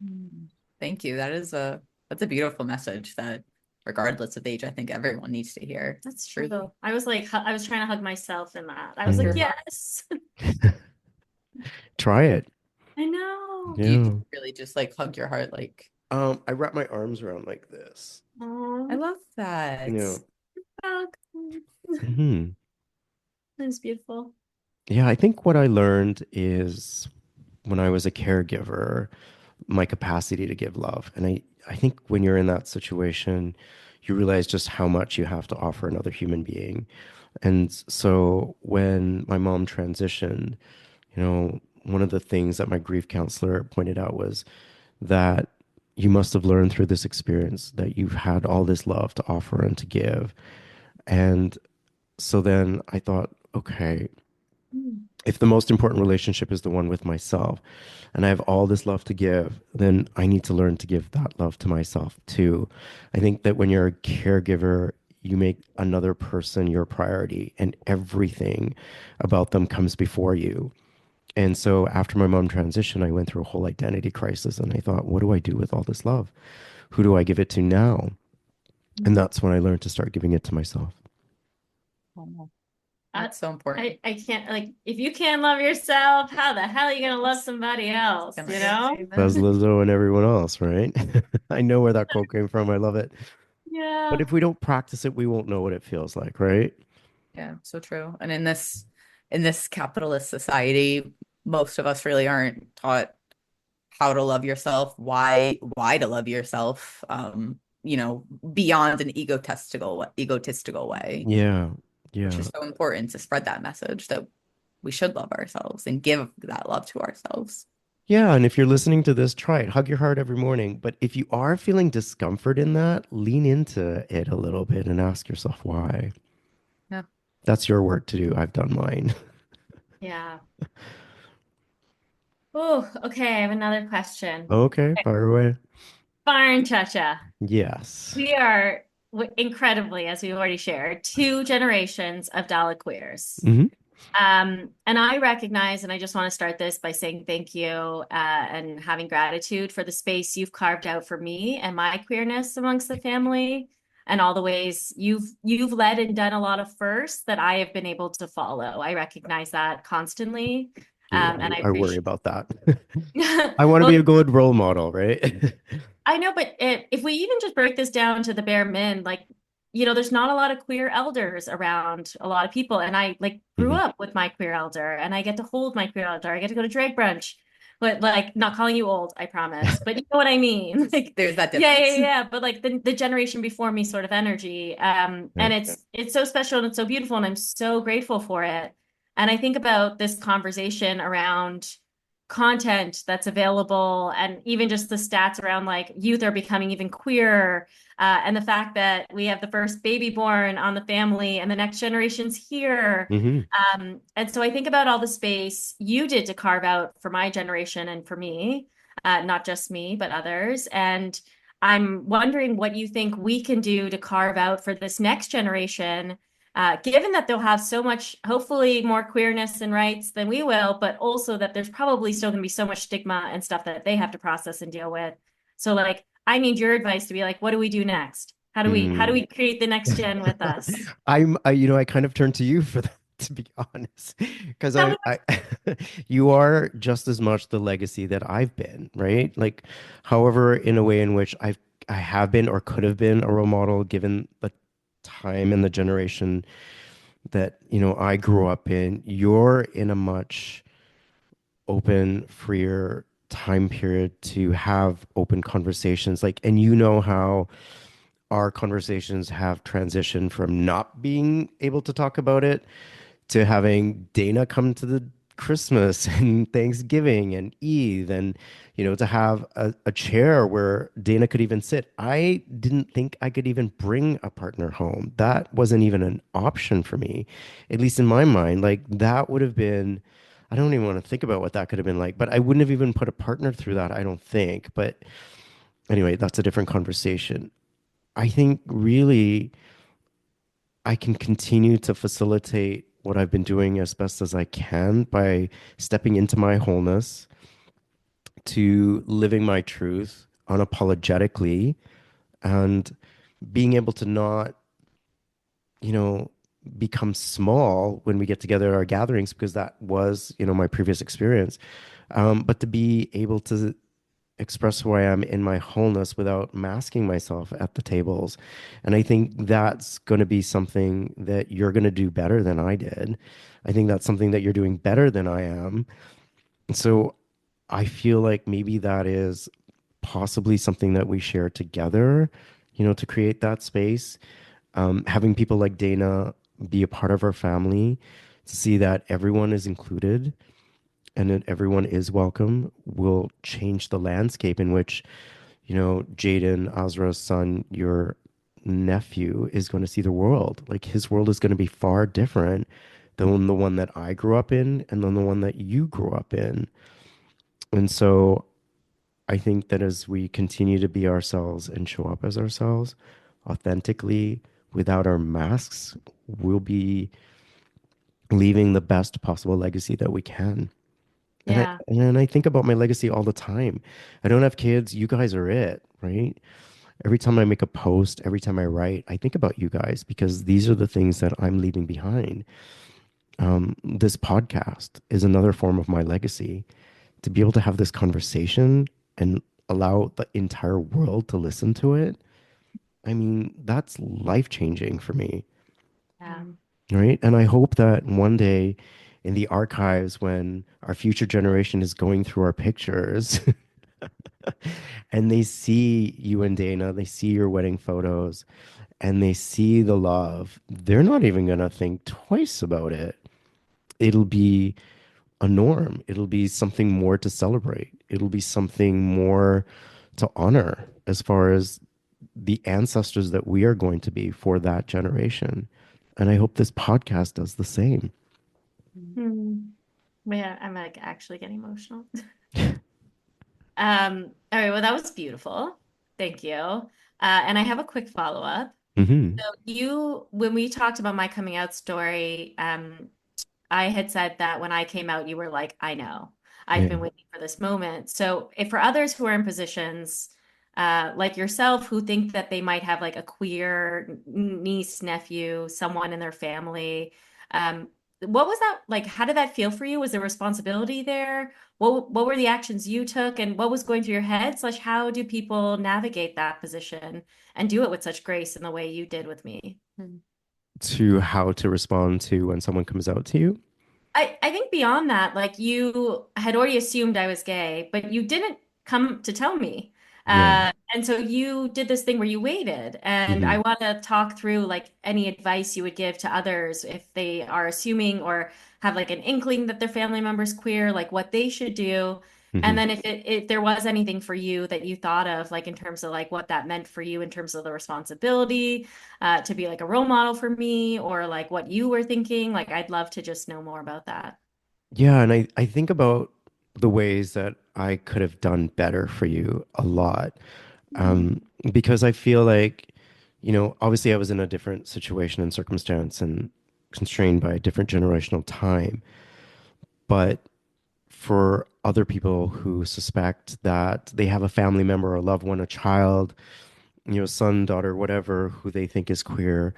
Mm. Thank you. That's a beautiful message that regardless of age, I think everyone needs to hear. That's true. I was like, I was trying to hug myself in that. I was like, Mm. yes, Try it. I know. Do you Yeah. really just like hug your heart like I wrap my arms around like this. I Oh, love that. Yeah. welcome. Hmm. That's beautiful. Yeah, I think what I learned is when I was a caregiver, my capacity to give love. And I think when you're in that situation, you realize just how much you have to offer another human being. And so when my mom transitioned, one of the things that my grief counselor pointed out was that you must have learned through this experience that you've had all this love to offer and to give. And so then I thought, okay, Mm. if the most important relationship is the one with myself and I have all this love to give, then I need to learn to give that love to myself too. I think that when you're a caregiver, you make another person your priority and everything about them comes before you. And so after my mom transitioned, I went through a whole identity crisis and I thought, what do I do with all this love? Who do I give it to now? And that's when I learned to start giving it to myself. Oh, I, that's so important. I can't, like, if you can't love yourself, how the hell are you gonna love somebody else, Gonna you say know? Says that. Lizzo and everyone else, right? I know where that quote came from. I love it. But Yeah. if we don't practice it, we won't know what it feels like, right? Yeah, so true. And in this capitalist society, most of us really aren't taught how to love yourself, why to love yourself, beyond an egotistical way, Yeah. which Yeah. is so important to spread that message that we should love ourselves and give that love to ourselves. Yeah, and if you're listening to this, try it. Hug your heart every morning. But if you are feeling discomfort in that, lean into it a little bit and ask yourself why. Yeah. That's your work to do. I've done mine. Yeah. Oh, okay. I have another question. Okay, Okay. fire away. Fine, Chacha. Yes. We are incredibly, as we've already shared, two generations of Dalek queers. Hmm. And I recognize, and I just want to start this by saying thank you and having gratitude for the space you've carved out for me and my queerness amongst the family, and all the ways you've led and done a lot of firsts that I have been able to follow. I recognize that constantly, Ooh, and I I worry appreciate. about that. I want to Well, be a good role model, right? I know, but if we even just break this down to the bare min, like, there's not a lot of queer elders around a lot of people. And I like grew Hmm. up with my queer elder and I get to hold my queer elder. I get to go to drag brunch, but like not calling you old, I promise. But you know what I mean? Like, There's that yeah, yeah, difference. yeah. But like the generation before me sort of energy. And Right. it's so special and it's so beautiful and I'm so grateful for it. And I think about this conversation around content that's available and even just the stats around like youth are becoming even queerer and the fact that we have the first baby born on the family and the next generation's here. Hmm. And so I think about all the space you did to carve out for my generation and for me, not just me, but others. And I'm wondering what you think we can do to carve out for this next generation, given that they'll have so much, hopefully, more queerness and rights than we will, but also that there's probably still going to be so much stigma and stuff that they have to process and deal with. So, like, I need your advice to be like, what do we do next? How do we create the next gen with us? I kind of turn to you for that, to be honest, because Tell me you are just as much the legacy that I've been, right? Like, however, in a way in which I have been or could have been a role model given the time and the generation that, I grew up in, you're in a much open, freer time period to have open conversations. Like, and you know how our conversations have transitioned from not being able to talk about it to having Dana come to the Christmas and Thanksgiving and Eve and to have a chair where Dana could even sit. I didn't think I could even bring a partner home. That wasn't even an option for me, at least in my mind. Like that would have been, I don't even want to think about what that could have been like, but I wouldn't have even put a partner through that, I don't think. But anyway, that's a different conversation. I think really I can continue to facilitate what I've been doing as best as I can by stepping into my wholeness, to living my truth unapologetically, and being able to not, you know, become small when we get together at our gatherings, because that was, my previous experience. But to be able to express who I am in my wholeness without masking myself at the tables. And I think that's going to be something that you're going to do better than I did. I think that's something that you're doing better than I am. So I feel like maybe that is possibly something that we share together, to create that space. Having people like Dana be a part of our family, to see that everyone is included and that everyone is welcome, will change the landscape in which, Jaden, Azra's son, your nephew, is going to see the world. Like his world is going to be far different than the one that I grew up in and than the one that you grew up in. And so I think that as we continue to be ourselves and show up as ourselves authentically without our masks, we'll be leaving the best possible legacy that we can. And I Yeah. and I think about my legacy all the time. I don't have kids. You guys are it, right? Every time I make a post, every time I write, I think about you guys because these are the things that I'm leaving behind. This podcast is another form of my legacy. To be able to have this conversation and allow the entire world to listen to it, I mean, that's life changing for me, Yeah. right? And I hope that one day in the archives, when our future generation is going through our pictures and they see you and Dana, they see your wedding photos, and they see the love, they're not even going to think twice about it. It'll be a norm. It'll be something more to celebrate. It'll be something more to honor as far as the ancestors that we are going to be for that generation. And I hope this podcast does the same. Hmm. Yeah, I'm like actually getting emotional. All right, well, that was beautiful. Thank you. And I have a quick follow-up. Hmm. So when we talked about my coming out story, I had said that when I came out, you were like, I know, I've Yeah. been waiting for this moment. So if for others who are in positions like yourself who think that they might have like a queer niece, nephew, someone in their family, um, what was that like? How did that feel for you? Was there responsibility there? What were the actions you took and what was going through your head? Slash, how do people navigate that position and do it with such grace in the way you did with me? To how to respond to when someone comes out to you. I think beyond that, like you had already assumed I was gay, but you didn't come to tell me. Yeah. And so you did this thing where you waited. And I Hmm. want to talk through like any advice you would give to others if they are assuming or have like an inkling that their family member's queer, like what they should do. And Hmm. then if there was anything for you that you thought of, like in terms of like what that meant for you in terms of the responsibility to be like a role model for me or like what you were thinking. Like, I'd love to just know more about that. Yeah. And I think about the ways that I could have done better for you a lot. Um, because I feel like, obviously I was in a different situation and circumstance and constrained by a different generational time. But for other people who suspect that they have a family member or a loved one, a child, son, daughter, whatever, who they think is queer,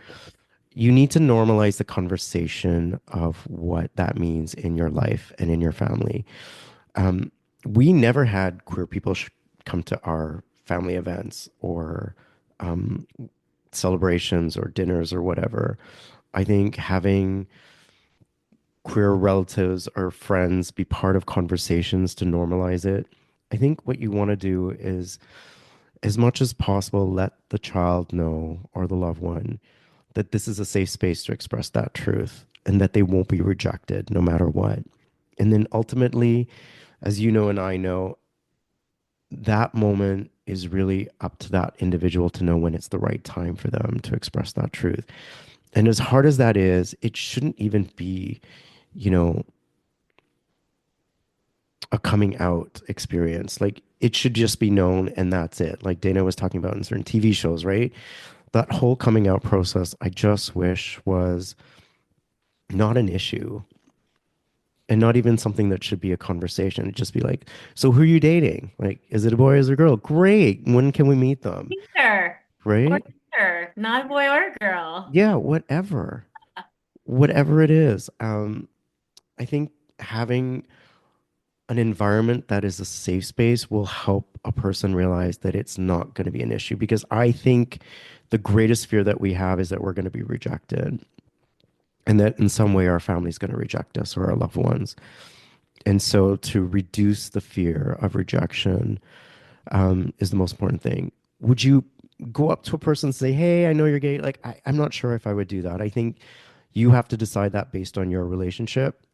you need to normalize the conversation of what that means in your life and in your family. Um, we never had queer people come to our family events or um, celebrations or dinners or whatever. I think having queer relatives or friends be part of conversations to normalize it. I think what you want to do is, as much as possible, let the child know or the loved one that this is a safe space to express that truth and that they won't be rejected no matter what. And then ultimately, as you know and I know, that moment is really up to that individual to know when it's the right time for them to express that truth. And as hard as that is, it shouldn't even be, you know, a coming out experience. Like it should just be known and that's it. Like Dana was talking about in certain TV shows, right? That whole coming out process, I just wish was not an issue and not even something that should be a conversation. It'd just be like, so who are you dating? Like, is it a boy or is it a girl? Great. When can we meet them? Either or Right? either, not a boy or a girl. Yeah, whatever. Whatever it is. I think having an environment that is a safe space will help a person realize that it's not going to be an issue because I think the greatest fear that we have is that we're going to be rejected and that in some way our family's going to reject us or our loved ones. And so to reduce the fear of rejection is the most important thing. Would you go up to a person and say, hey, I know you're gay? Like, I'm not sure if I would do that. I think you have to decide that based on your relationship.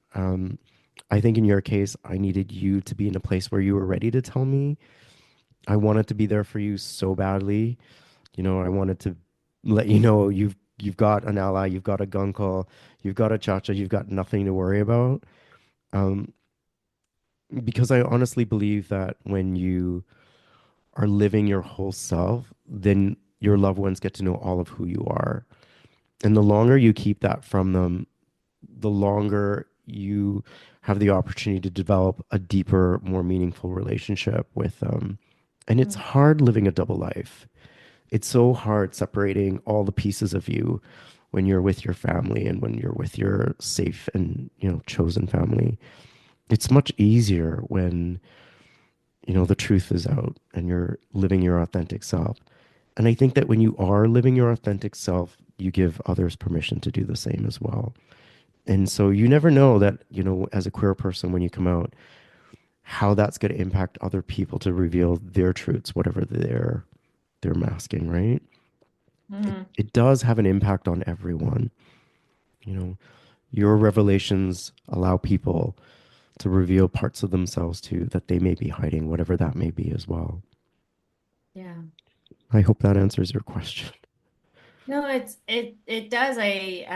I think in your case, I needed you to be in a place where you were ready to tell me. I wanted to be there for you so badly. I wanted to let you know you've got an ally, you've got a Guncle, you've got a Chacha, you've got nothing to worry about. Um, because I honestly believe that when you are living your whole self, then your loved ones get to know all of who you are. And the longer you keep that from them, the longer you have the opportunity to develop a deeper, more meaningful relationship with them. And it's Mm. hard living a double life. It's so hard separating all the pieces of you when you're with your family and when you're with your safe and chosen family. It's much easier when the truth is out and you're living your authentic self. And I think that when you are living your authentic self, you give others permission to do the same as well. And so you never know that, as a queer person, when you come out, how that's going to impact other people to reveal their truths, whatever they're masking, right? It, Mhm. it does have an impact on everyone. You know, your revelations allow people to reveal parts of themselves too that they may be hiding, whatever that may be as well. Yeah. I hope that answers your question. No, it does. I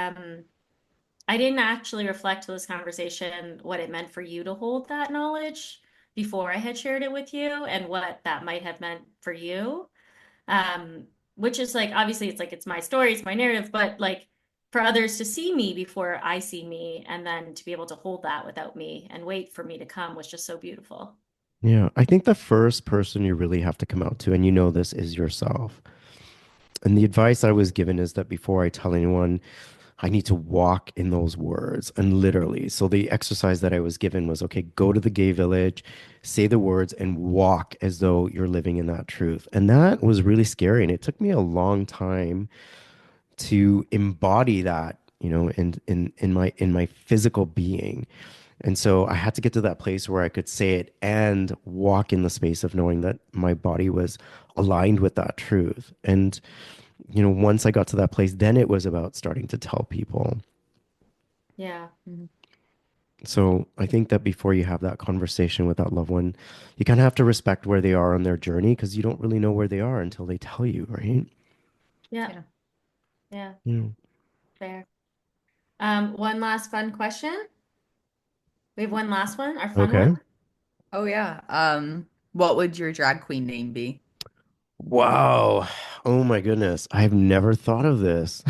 didn't actually reflect to this conversation what it meant for you to hold that knowledge before I had shared it with you and what that might have meant for you. Um, which is like obviously it's like it's my story, it's my narrative, but like for others to see me before I see me and then to be able to hold that without me and wait for me to come was just so beautiful. Yeah, I think the first person you really have to come out to, and this, is yourself. And the advice I was given is that before I tell anyone, I need to walk in those words and literally. So the exercise that I was given was okay, go to the gay village, say the words, and walk as though you're living in that truth. And that was really scary. And it took me a long time to embody that, in my physical being. And so I had to get to that place where I could say it and walk in the space of knowing that my body was aligned with that truth. And, once I got to that place, then it was about starting to tell people. Yeah. Mhm. So I think that before you have that conversation with that loved one, you kind of have to respect where they are on their journey because you don't really know where they are until they tell you, right? Yeah. Yeah. Yeah. Yeah. Fair. One last fun question. We have one last one, our fun one. Okay. Oh yeah. What would your drag queen name be? Wow. Oh my goodness. I've never thought of this.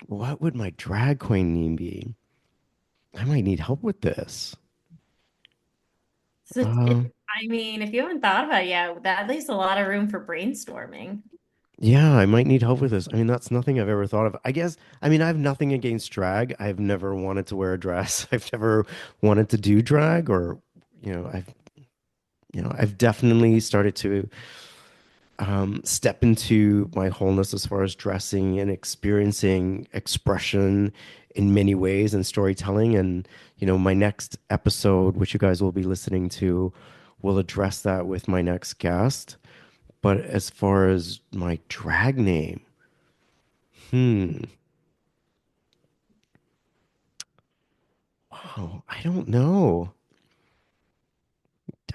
What would my drag queen name be? I might need help with this. So Um, I mean, if you haven't thought about it yet, that leaves a lot of room for brainstorming. yeah, I might need help with this. I mean, that's nothing I've ever thought of. I have nothing against drag. I've never wanted to wear a dress. I've never wanted to do drag or, you know, I've, I've definitely started to step into my wholeness as far as dressing and experiencing expression in many ways and storytelling. And, my next episode, which you guys will be listening to, will address that with my next guest. But as far as my drag name, hmm, wow, I don't know.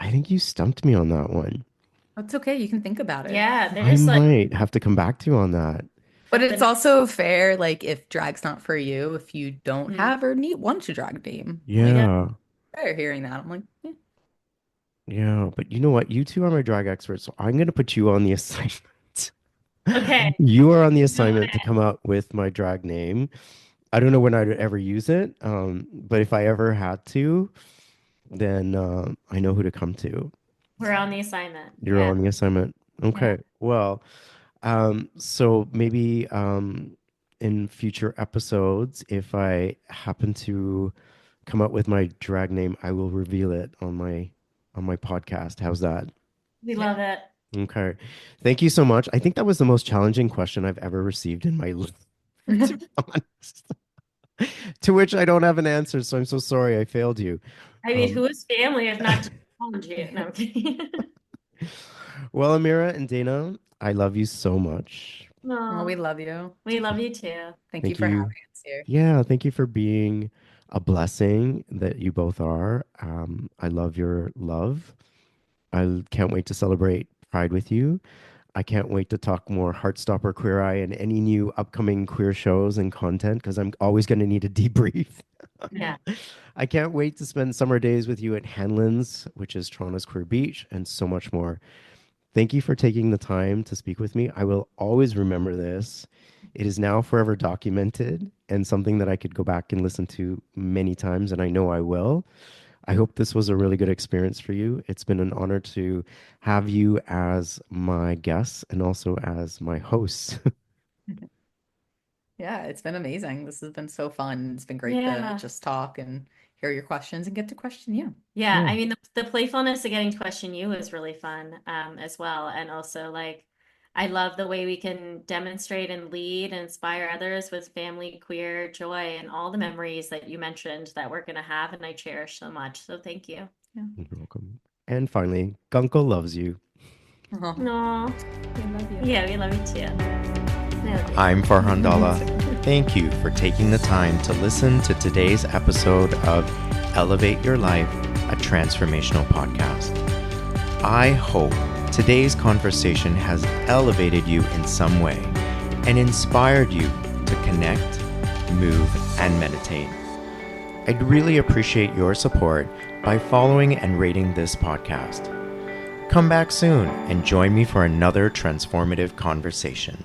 I think you stumped me on that one. That's okay. You can think about it. Yeah, I there's like might have to come back to you on that. But the it's next. also fair, like if drag's not for you, if you don't Mhm. have or need want a drag name. Like Yeah. Yeah. fair hearing that. I'm like, yeah. Yeah. But you know what? You two are my drag experts. So I'm going to put you on the assignment. Okay. You are on the Got assignment to it. come up with my drag name. I don't know when I'd ever use it, but if I ever had to, then I know who to come to. We're on the assignment. You're Yeah. on the assignment. Yeah. Okay. Well, so maybe in future episodes, if I happen to come up with my drag name, I will reveal it on my podcast. How's that? We Yeah. love it. Okay. Thank you so much. I think that was the most challenging question I've ever received in my life, to be honest. To which I don't have an answer, so I'm so sorry I failed you. I mean, Um, who is family if not technology? No, I'm kidding. well, Amira and Dana, I love you so much. Well, we No, love you. we love you too. Thank you Thank for having you. us here. Yeah, thank you for being a blessing that you both are. I love your love. I can't wait to celebrate Pride with you. I can't wait to talk more Heartstopper, Queer Eye, and any new upcoming queer shows and content because I'm always going to need a debrief. Yeah. I can't wait to spend summer days with you at Hanlan's, which is Toronto's Queer Beach, and so much more. Thank you for taking the time to speak with me. I will always remember this. It is now forever documented and something that I could go back and listen to many times, and I know I will. I hope this was a really good experience for you. It's been an honor to have you as my guest and also as my host. Yeah, it's been amazing. This has been so fun. It's been great to Yeah. just talk and hear your questions and get to question you. Yeah, Yeah. I mean the playfulness of getting to question you is really fun as well. And also like I love the way we can demonstrate and lead and inspire others with family, queer joy and all the memories that you mentioned that we're gonna have and I cherish so much. So thank you. Yeah. You're welcome. And finally, Guncle loves you. Oh, No, we love you. yeah, we love you too. I love you. I'm Farhan Dalla. Thank you for taking the time to listen to today's episode of Elevate Your Life, a transformational podcast. I hope today's conversation has elevated you in some way and inspired you to connect, move, and meditate. I'd really appreciate your support by following and rating this podcast. Come back soon and join me for another transformative conversation.